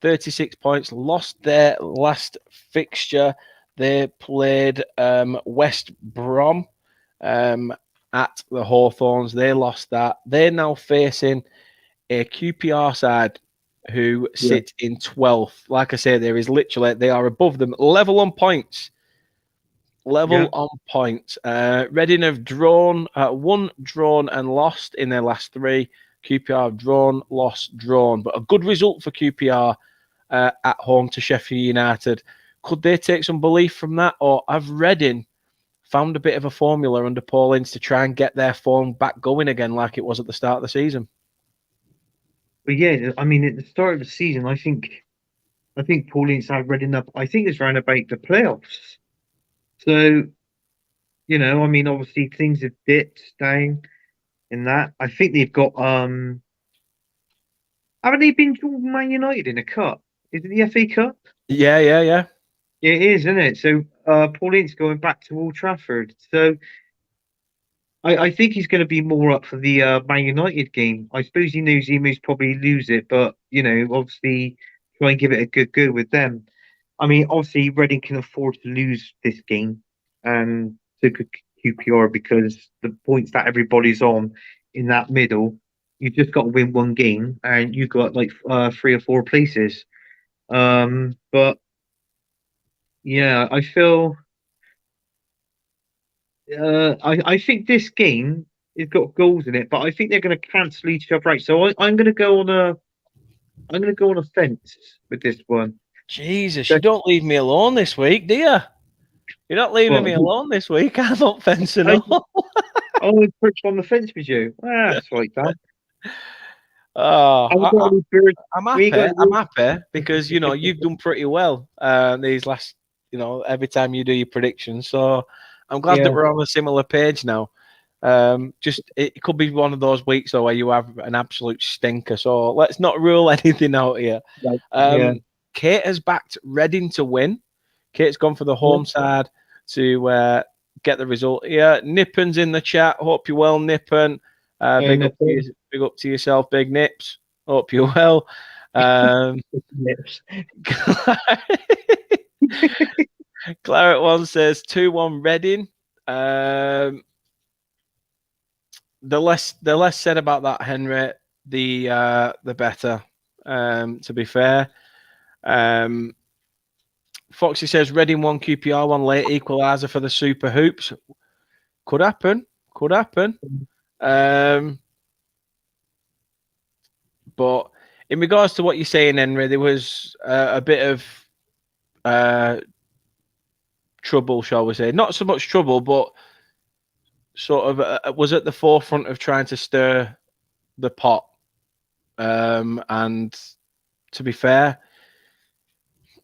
36 points, lost their last fixture. They played West Brom at the Hawthorns. They lost that. They're now facing a QPR side who sit in 12th. Like I say, there is literally, they are above them, level on points. On points. Reading have won, drawn, and lost in their last 3. QPR have drawn, lost, drawn. But a good result for QPR at home to Sheffield United. Could they take some belief from that? Or have Reading found a bit of a formula under Paul Ince to try and get their form back going again like it was at the start of the season? But yeah, I mean, at the start of the season, I think Paul Ince had Reading up. I think it's around about the playoffs. So, you know, I mean, obviously things have dipped down in that. I think they've got haven't they been drawn Man United in a cup? Is it the FA Cup? Yeah. It is, isn't it? So Paul Ince going back to Old Trafford. So I think he's going to be more up for the Man United game. I suppose he knows he most probably lose it, but you know, obviously try and give it a good go with them. I mean, obviously Reading can afford to lose this game to QPR because the points that everybody's on in that middle, you just got to win one game and you got like 3 or 4 places. But yeah, I feel. I think this game has got goals in it, but I think they're going to cancel each other out. So I'm going to go on a fence with this one. Jesus, you don't leave me alone this week, do you? You're not leaving me alone this week. I'm not fencing all. I perched on the fence with you. That's right, Dan. I'm happy because you know you've done pretty well these last, you know, every time you do your predictions. So I'm glad that we're on a similar page now. Just it could be one of those weeks though where you have an absolute stinker. So let's not rule anything out here. Kate has backed Reading to win. Kate's gone for the home side to get the result here. Nippon's in the chat. Hope you're well, Nippon. Big up to yourself, Big Nips. Hope you're well. Nips. Claret one says 2-1 Reading. The less said about that, Henry, the better. To be fair. Foxy says Reading 1 QPR 1 late equaliser for the Super Hoops. Could happen. Could happen. But in regards to what you're saying, Henry, there was a bit of trouble, shall we say? Not so much trouble, but sort of was at the forefront of trying to stir the pot. And to be fair,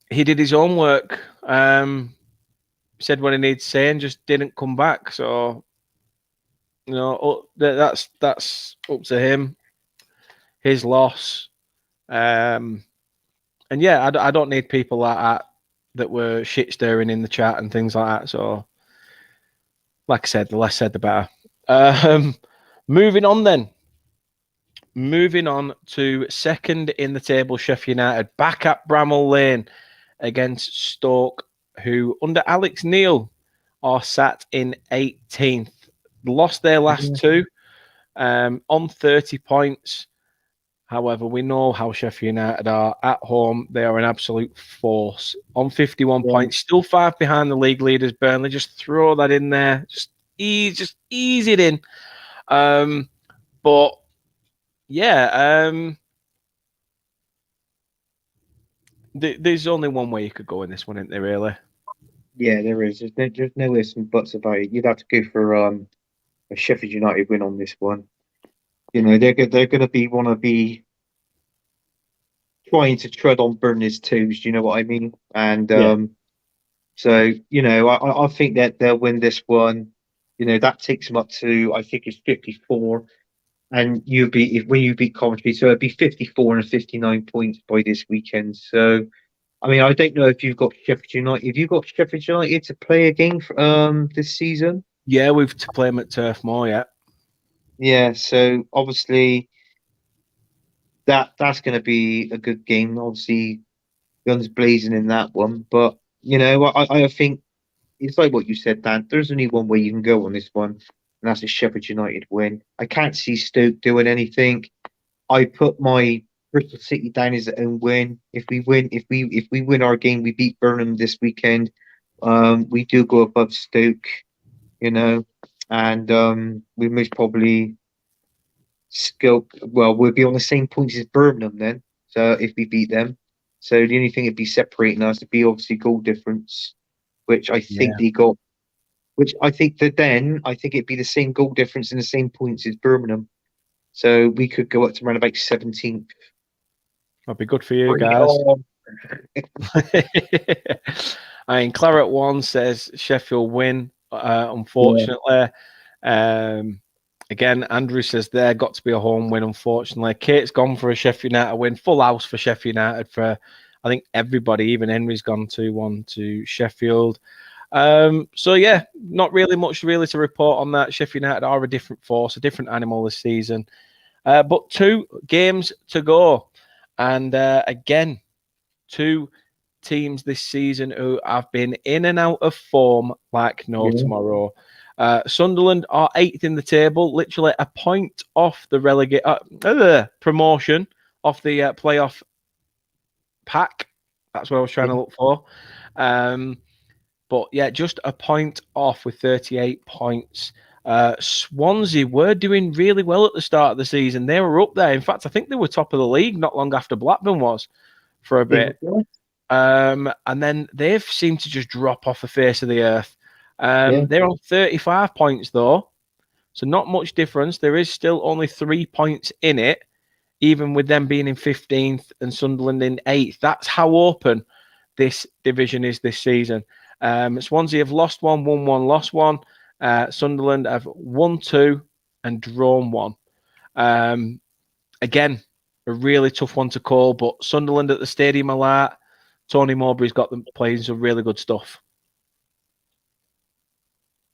he did his own work. Said what he needed to say and just didn't come back. So, that's up to him. His loss. And yeah, I don't need people like that were shit stirring in the chat and things like that. So, like I said, the less said, the better. Moving on then. Moving on to second in the table, Sheffield United, back at Bramall Lane against Stoke, who under Alex Neil are sat in 18th. Lost their last two on 30 points. However, we know how Sheffield United are at home. They are an absolute force on 51 points, still 5 behind the league leaders. Burnley, just throw that in there, just ease it in. But yeah, there's only one way you could go in this one, isn't there? Really? Yeah, there is. There's no ifs and buts about it. You'd have to go for a Sheffield United win on this one. They're going to want to be trying to tread on Burnley's toes. Do you know what I mean? And so I think that they'll win this one. That takes them up to, I think it's 54, and when you beat Coventry, so it'd be 54 and 59 points by this weekend. So, I mean, I don't know if you've got Sheffield United. Have you got Sheffield United to play again this season? Yeah, we've to play them at Turf Moor. Yeah. Yeah. So obviously that's going to be a good game. Obviously, guns blazing in that one. But I think it's like what you said, Dan. There's only one way you can go on this one, and that's a Sheffield United win. I can't see Stoke doing anything. I put my Bristol City down as their own win. If we win our game, we beat Burnham this weekend. We do go above Stoke, and we most probably we'll be on the same points as Birmingham then. So if we beat them, so the only thing that'd be separating us would be obviously goal difference, which I think they got. Which I think it'd be the same goal difference and the same points as Birmingham. So we could go up to around about 17th. That'd be good for you guys. I mean, Claret one says Sheffield win. Unfortunately, again, Andrew says there got to be a home win. Unfortunately, Kate's gone for a Sheffield United win. Full house for Sheffield United for, I think, everybody. Even Henry's gone 2-1 to Sheffield. So yeah, not really much to report on that. Sheffield United are a different force, a different animal this season. But 2 games to go, and again, 2 teams this season who have been in and out of form like no tomorrow. Sunderland are 8th in the table, literally a point off the promotion, off the playoff pack. That's what I was trying to look for. But yeah, just a point off with 38 points. Swansea were doing really well at the start of the season. They were up there. In fact, I think they were top of the league not long after Blackburn was for a bit. And then they've seemed to just drop off the face of the earth. They're on 35 points, though. So not much difference. There is still only 3 points in it, even with them being in 15th and Sunderland in 8th. That's how open this division is this season. Swansea have lost 1, won 1, lost 1. Sunderland have won 2 and drawn 1. Again, a really tough one to call, but Sunderland at the stadium a lot. Tony Mowbray's got them playing some really good stuff.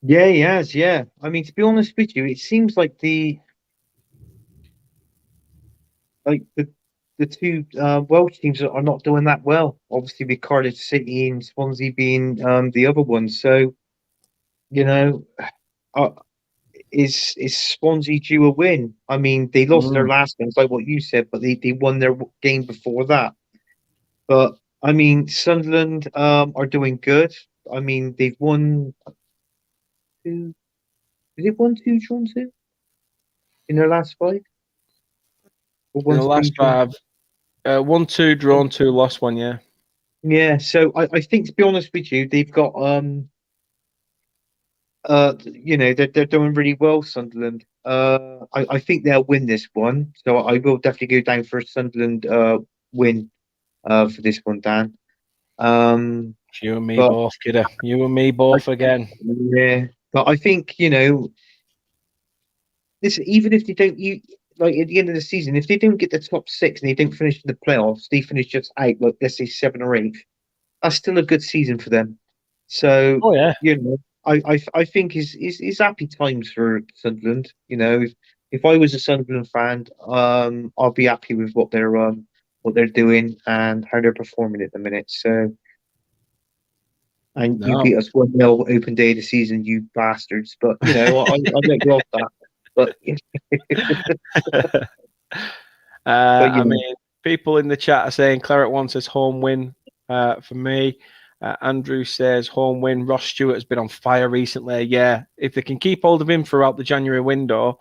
Yeah, he has. Yeah, I mean, to be honest with you, it seems like the the two Welsh teams are not doing that well. Obviously, with Cardiff City and Swansea being the other ones. So you know, uh, is Swansea due a win? I mean, they lost their Mm. last game, like what you said, but they won their game before that. But I mean, Sunderland are doing good. I mean, they've won two. They've won two, drawn two in their last five, or In one the three, last drawn. 5, 1-2, drawn 2, lost 1. Yeah. Yeah, so I think to be honest with you, they've got they're doing really well, Sunderland. I think they'll win this one, so I will definitely go down for a Sunderland win for this one, Dan. You and me But both, kiddo. You and me both again. yeah, but I think this even if they don't you like at the end of the season, if they don't get the top six and they don't finish in the playoffs, they finish just out, like let's say seven or eight. That's still a good season for them. So Oh yeah. I think is happy times for Sunderland. If I was a Sunderland fan, I'll be happy with what they're doing and how they're performing at the minute. So, and you No. beat us 1-0 open day of the season, you bastards. But I let you off that. But but I mean, people in the chat are saying Claret wants his home win for me. Andrew says home win. Ross Stewart has been on fire recently. Yeah, if they can keep hold of him throughout the January window,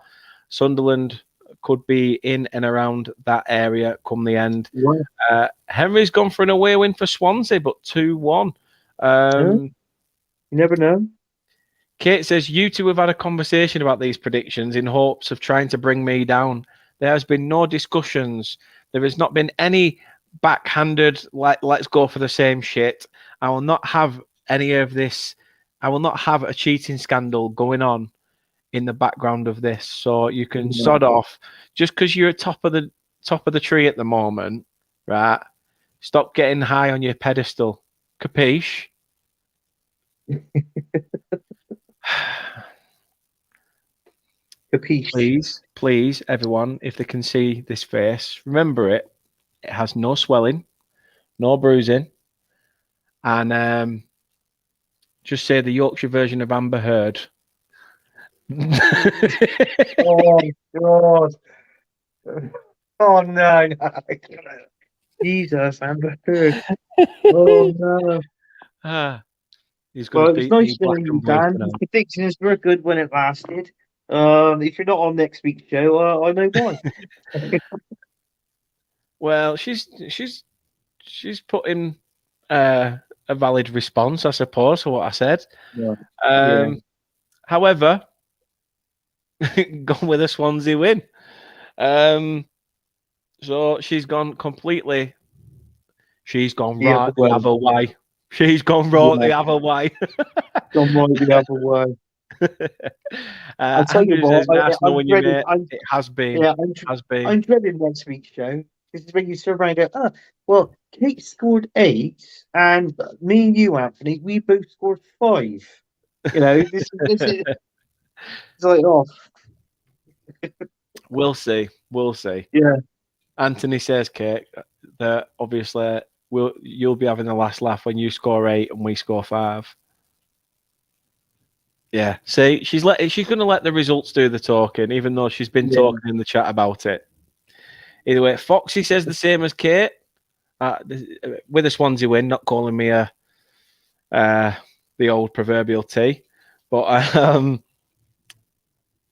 Sunderland could be in and around that area come the end. yeah, Henry's gone for an away win for Swansea, but 2-1. you never know. Kate says, you two have had a conversation about these predictions in hopes of trying to bring me down. There has been no discussions. There has not been any backhanded, let's go for the same shit. I will not have any of this. I will not have a cheating scandal going on in the background of this. So you can Yeah. sod off. Just because you're at top of the tree at the moment, right? Stop getting high on your pedestal. Capiche? Capiche. Please, everyone, if they can see this face, remember it. It has no swelling, no bruising, and just say the Yorkshire version of Amber Heard. Oh God. Oh no, no. Jesus, Amber Heard. Oh no. Ah, he's going Well, to it was beat me nice black knowing you, and blue Dan. Your tonight. predictions were good when it lasted. If you're not on next week's show, I know why. Well, she's put in a valid response, I suppose, for what I said. Yeah. Yeah. However, gone with a Swansea win. So she's gone completely. She's gone The other right the way. other way. She's gone right Yeah. the other way. Gone right the other way. I tell you Andrew what, says, nice I'm knowing you, dreading. mate. It has been. Yeah, Has been. I'm dreading next week's show. This is when you turn around and go, well, Kate scored 8, and me and you, Anthony, we both scored 5. This is it's like, oh, We'll see. We'll see. yeah, Anthony says, Kate, that obviously you'll be having the last laugh when you score 8 and we score 5. Yeah. See, she's going to let the results do the talking, even though she's been yeah, talking in the chat about it. Either way, Foxy says the same as Kate. With a Swansea win, not calling me the old proverbial T, but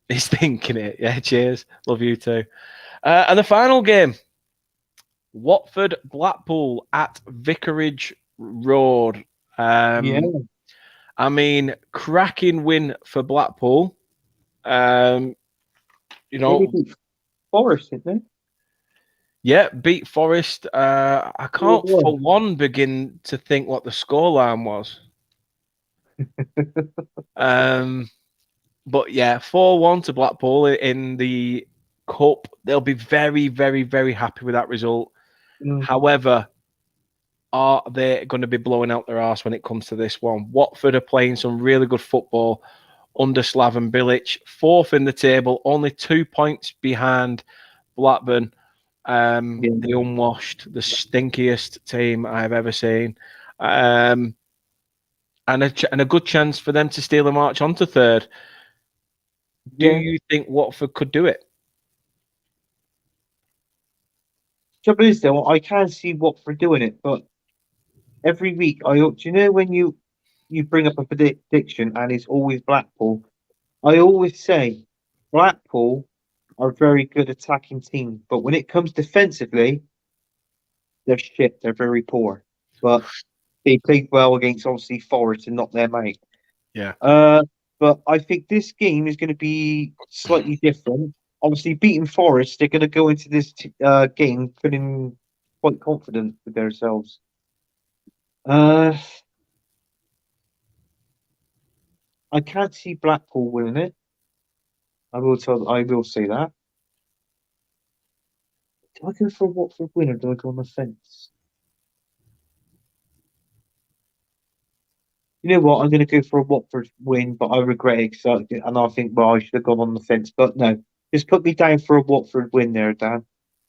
he's thinking it. Yeah, cheers. Love you too. And the final game, Watford Blackpool at Vicarage Road. yeah. I mean, cracking win for Blackpool. You Maybe know, beat Forest, didn't they? yeah, beat Forest. I can't for 4-1. one begin to think what the scoreline was. But yeah, 4-1 to Blackpool in the cup. They'll be very, very, very happy with that result. Mm. However, are they going to be blowing out their arse when it comes to this one? Watford are playing some really good football under Slaven Bilic, 4th in the table, only 2 points behind Blackburn. The unwashed, the stinkiest team I've ever seen. And a good chance for them to steal a march onto third. Do you think Watford could do it? Trouble is, though, I can see Watford doing it, but every week, do you know when you bring up a prediction and it's always Blackpool? I always say Blackpool are a very good attacking team, but when it comes defensively, they're shit. They're very poor. But they played well against obviously Forest and not them out. Yeah. But I think this game is going to be slightly different. Obviously, beating Forest, they're going to go into this game feeling quite confident with themselves. I can't see Blackpool winning it. I will say that. Do I go for a Watford win or do I go on the fence? You know what? I'm going to go for a Watford win, but I regret it. And I think, well, I should have gone on the fence. But no, just put me down for a Watford win there, Dan.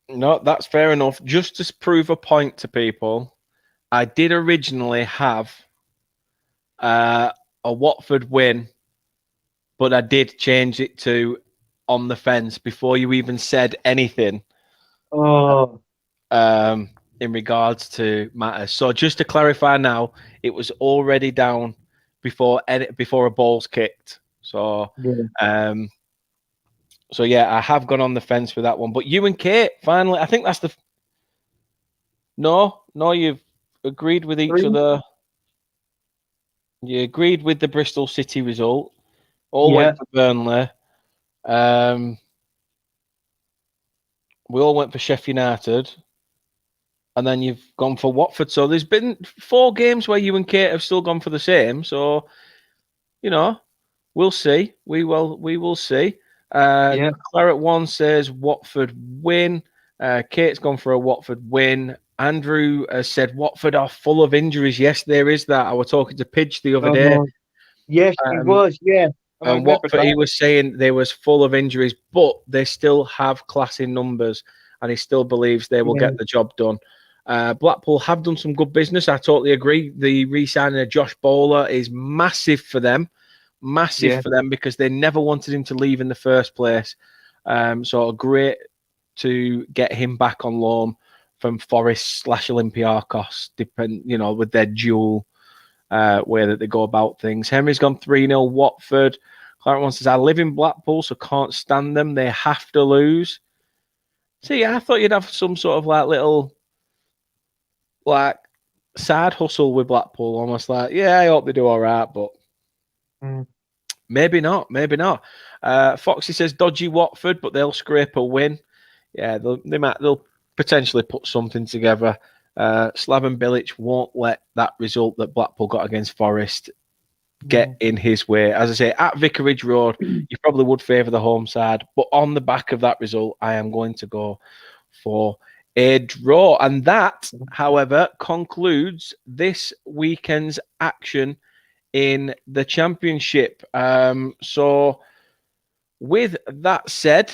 No, that's fair enough. Just to prove a point to people, I did originally have a Watford win, but I did change it to on the fence before you even said anything Oh, in regards to matters. So just to clarify now, it was already down before a ball's kicked. So yeah. so yeah, I have gone on the fence with that one. But you and Kate, finally, I think that's the no, you've agreed with each 3? other. You agreed with the Bristol City result. All Yeah. went for Burnley. We all went for Sheffield United. And then you've gone for Watford. So there's been 4 games where you and Kate have still gone for the same. So, we'll see. We will see. Yeah. Claret 1 says Watford win. Kate's gone for a Watford win. Andrew has said Watford are full of injuries. Yes, there is that. I was talking to Pidge the other day. Yes, he was. Yeah. And I And remember Watford, he that. was saying they was full of injuries, but they still have class in numbers, and he still believes they will Yeah. get the job done. Blackpool have done some good business. I totally agree. The re-signing of Josh Bowler is massive for them. Massive Yeah. for them because they never wanted him to leave in the first place. So great to get him back on loan from Forest / Olympiacos, with their dual way that they go about things. Henry's gone 3-0 Watford. Clarence one says, I live in Blackpool, so can't stand them. They have to lose. See, I thought you'd have some sort of little side hustle with Blackpool, almost like, yeah, I hope they do all right, but maybe not. Foxy says dodgy Watford, but they'll scrape a win. Yeah, they'll potentially put something together. Slaven Bilic won't let that result that Blackpool got against Forest get in his way. As I say, at Vicarage Road, you probably would favour the home side, but on the back of that result, I am going to go for a draw. And that, however, concludes this weekend's action in the Championship. So with that said,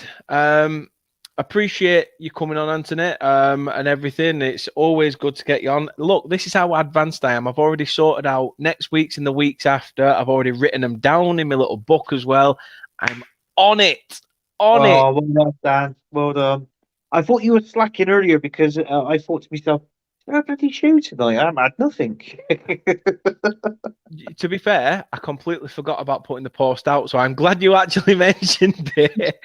appreciate you coming on, Anthony, and everything. It's always good to get you on. Look, this is how advanced I am. I've already sorted out next week's and the weeks after. I've already written them down in my little book as well. I'm on it. Well done, Dan. Well done. I thought you were slacking earlier because I thought to myself, "Is there a bloody show tonight? I haven't had nothing." To be fair, I completely forgot about putting the post out, so I'm glad you actually mentioned it.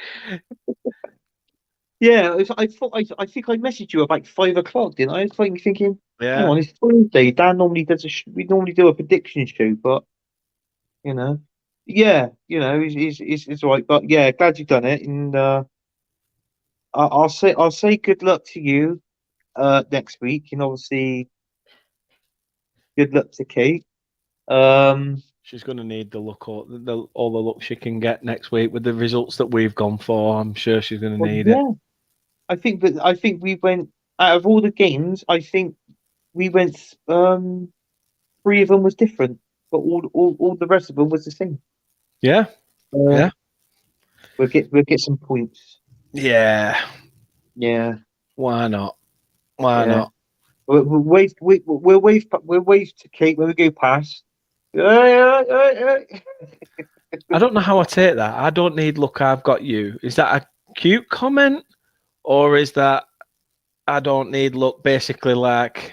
Yeah, I think I messaged you about 5 o'clock, didn't I? I was thinking, hang Yeah. on, it's Thursday. Dan normally does we normally do a prediction show, but yeah, it's all right. But yeah, glad you've done it, and I'll say good luck to you next week, and obviously good luck to Kate. She's going to need the look, all the look she can get next week with the results that we've gone for. I'm sure she's going to Well, need it. yeah, I think we went out of all the games. I think we went 3 of them was different, but all the rest of them was the same. Yeah. Uh, Yeah. we'll get some points. Yeah. Yeah. Why not? Why Yeah. not? We'll wave to Kate when we go past. Yeah. I don't know how I take that. I don't need look, I've got you. Is that a cute comment? Or is that I don't need look basically like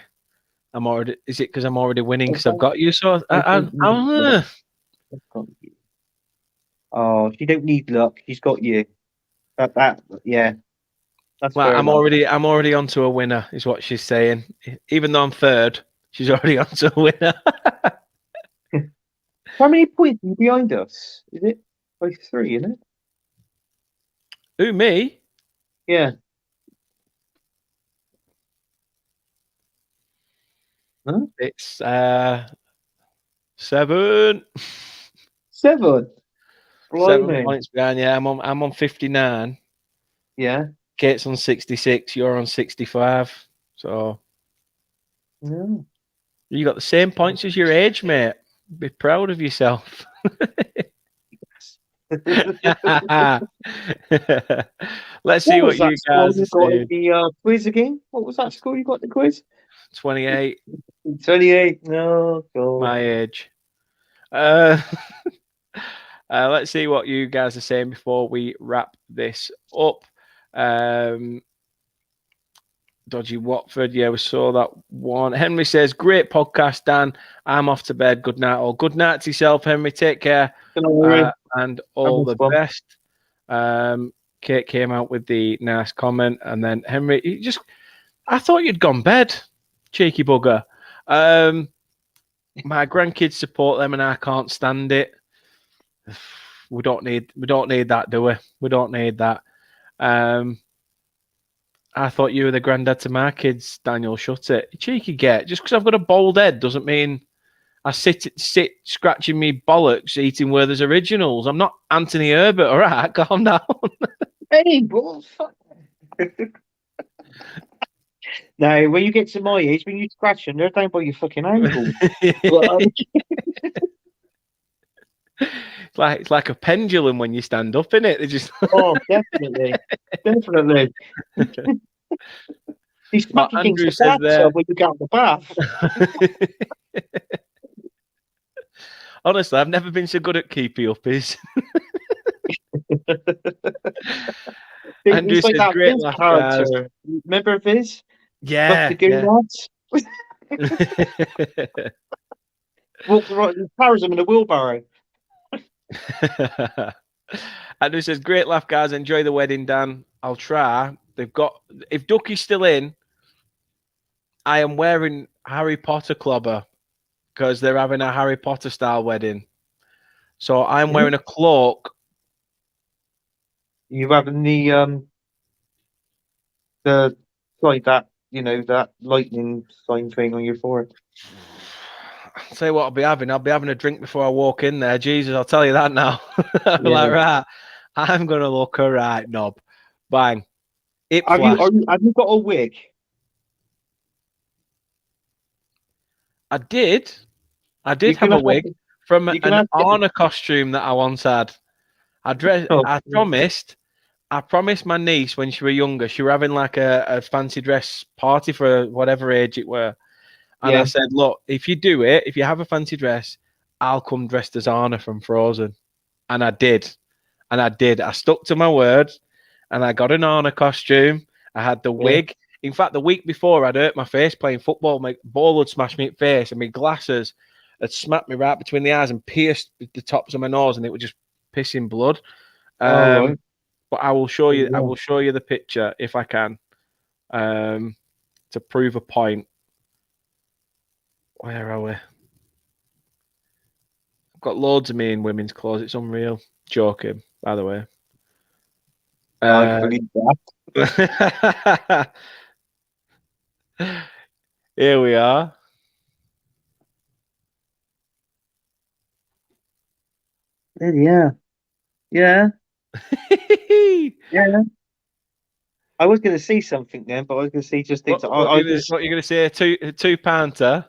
I'm already, is it because I'm already winning because I've got you? So Oh, she don't need luck. She's got you. Yeah, that's well, fair enough. I'm already onto a winner, is what she's saying. Even though I'm third, she's already onto a winner. How many points are you behind us? Is it by 3, isn't it? Who, me? Yeah. Huh? It's 7. 7. 7 Blimey. points behind. Yeah, I'm on 59. Yeah. Kate's on 66. You're on 65. So Yeah. you got the same points as your age, mate. Be proud of yourself. Let's see what was that you score guys you are got in saying. the quiz again? What was that score you got in the quiz? 28, 28. No, God. my age. Uh, let's see what you guys are saying before we wrap this up. Dodgy Watford. Yeah, we saw that one. Henry says, great podcast, Dan. I'm off to bed. Good night, all. Good night to yourself, Henry. Take care. And all the best. Kate came out with the nice comment. And then Henry, I thought you'd gone bed, cheeky bugger. My grandkids support them and I can't stand it. We don't need that, do we? We don't need that. I thought you were the granddad to my kids, Daniel. Shut it. You cheeky get. Just because I've got a bald head doesn't mean I sit scratching me bollocks eating Werther's originals. I'm not Anthony Herbert, all right? Calm down. Hey, bro. Now, when you get to my age, when you scratch them, they're down by your fucking ankle. It's like a pendulum when you stand up, in it. They just Oh, definitely. Definitely. You smack against Andrew the says there. bathtub when you get out the bath. Honestly, I've never been so good at keepy uppies. Andrew It's like says, that great Viz laugh, guys. character. Remember Viz? Yeah. The good lads? Walks right and carries him in a wheelbarrow. Andrew says, great laugh, guys. Enjoy the wedding, Dan. I'll try. If Ducky's still in, I am wearing Harry Potter clobber because they're having a Harry Potter style wedding. So I'm wearing a cloak. You having the like that, that lightning sign thing on your forehead. I'll tell you what I'll be having. I'll be having a drink before I walk in there. Jesus, I'll tell you that now. I'll be like, right, I'm gonna look all right, knob. Bang. Have you got a wig? I did You're have gonna a have wig to- from you're an gonna have to- Arna costume that I once had. I promised my niece when she was younger, she were having like a fancy dress party for whatever age it were. And I said, look, if you have a fancy dress, I'll come dressed as Anna from Frozen. And I did. I stuck to my word and I got an Anna costume. I had the wig. In fact, the week before, I'd hurt my face playing football. My ball had smashed me in the face and my glasses had smacked me right between the eyes and pierced the tops of my nose and it was just pissing blood. right. But I will show you. Yeah. I will show you the picture if I can, to prove a point. Where are we? I've got loads of me in women's clothes. It's unreal. Joking, by the way. I can believe that. Here we are. Yeah. Yeah. I was going to say something then, but I was going to say just things. What are you going to say? A two-pounder?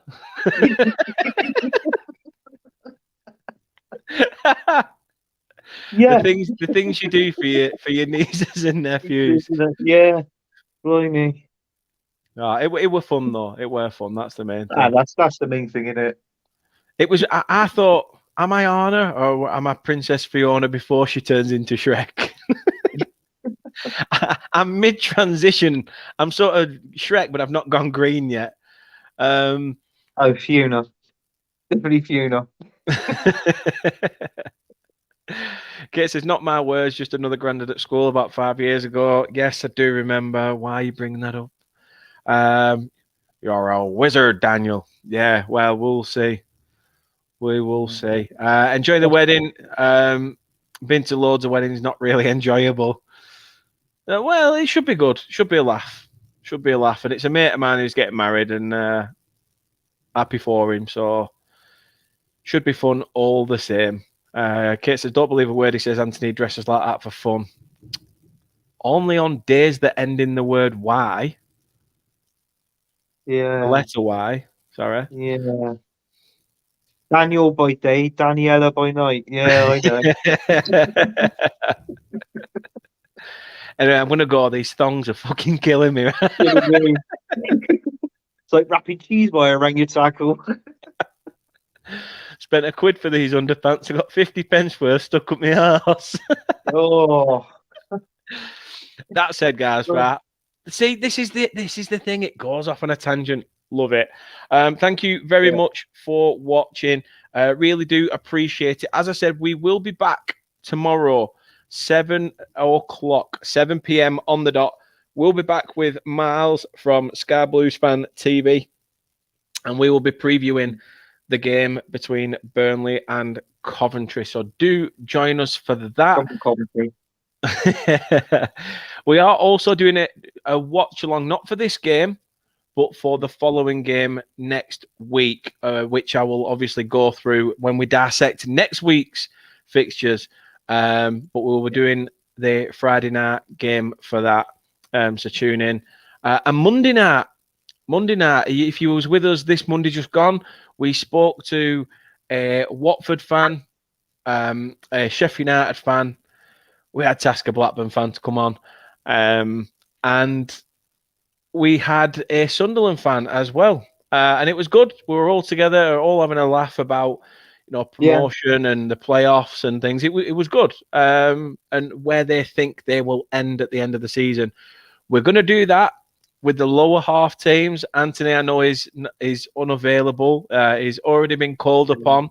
Yeah. The things you do for your nieces and nephews. Yeah. Blimey. It were fun though. It were fun. That's the main Ah, thing. that's the main thing, isn't it? It was. I thought, am I Anna or am I Princess Fiona before she turns into Shrek? I'm mid transition. I'm sort of Shrek, but I've not gone green yet. Um, Oh, Fiona, definitely Fiona. Kate says, not my words, just another granddad at school about 5 years ago. Yes, I do remember. Why are you bringing that up? You're a wizard, Daniel. Yeah, well, we'll see. We will see. Enjoy the wedding. Been to loads of weddings, not really enjoyable. Well, it should be good. Should be a laugh. Should be a laugh. And it's a mate of mine who's getting married, and happy for him. So should be fun all the same. Kate says, don't believe a word he says. Anthony dresses like that for fun. Only on days that end in the word Y. Yeah. The letter Y. Sorry. Yeah. Daniel by day, Daniela by night. Yeah, I know. Anyway, I'm going to go. These thongs are fucking killing me. It's like rapid cheese by orangutan. Spent £1 for these underpants. I got 50 pence worth stuck up my arse. Oh. That said, guys, right. See, this is the thing. It goes off on a tangent. Love it. Thank you very much for watching. Really do appreciate it. As I said, we will be back tomorrow, 7 o'clock, 7 p.m. on the dot. We'll be back with Miles from Sky Blues Fan TV, and we will be previewing the game between Burnley and Coventry. So do join us for that. Coventry. We are also doing a watch along, not for this game, but for the following game next week, which I will obviously go through when we dissect next week's fixtures. But we'll be doing the Friday night game for that. So tune in. And Monday night, if you was with us this Monday just gone, we spoke to a Watford fan, a Sheffield United fan. We had to ask a Blackburn fan to come on. And we had a Sunderland fan as well. And it was good. We were all together, all having a laugh about, promotion and the playoffs and things. It was good. And where they think they will end at the end of the season. We're going to do that with the lower half teams. Anthony, I know, is unavailable. He's already been called upon.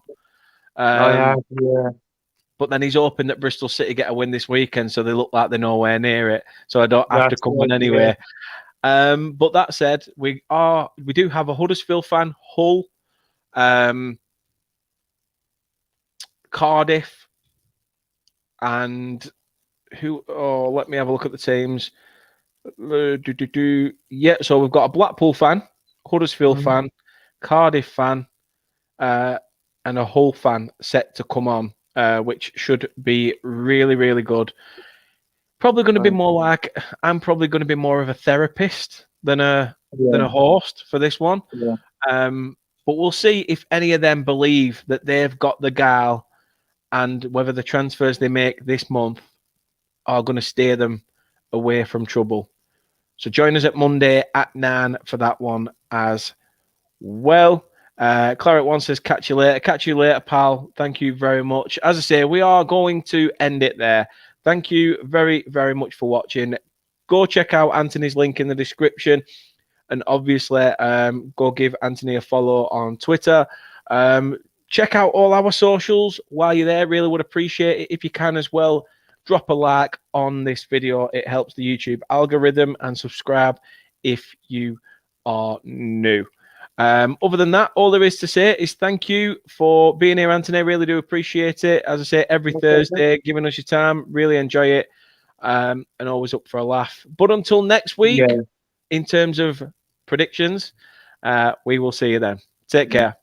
Yeah. But then he's hoping that Bristol City get a win this weekend, so they look like they're nowhere near it. So I don't have to come on anyway. But that said, we do have a Huddersfield fan, Hull, Cardiff, and who? Oh, let me have a look at the teams. Yeah, so we've got a Blackpool fan, Huddersfield fan, Cardiff fan, and a Hull fan set to come on, which should be really, really good. Probably going to be more like, I'm probably going to be more of a therapist than a host for this one. Yeah. But we'll see if any of them believe that they've got the gal and whether the transfers they make this month are going to steer them away from trouble. So join us at Monday at 9 for that one as well. Claret One says, catch you later. Catch you later, pal. Thank you very much. As I say, we are going to end it there. Thank you very, very much for watching. Go check out Anthony's link in the description. And obviously, go give Anthony a follow on Twitter. Check out all our socials while you're there. Really would appreciate it if you can as well. Drop a like on this video. It helps the YouTube algorithm, and subscribe if you are new. Other than that, all there is to say is thank you for being here, Anthony. Really do appreciate it. As I say, every Thursday, giving us your time. Really enjoy it, and always up for a laugh. But until next week, in terms of predictions, we will see you then. Take care.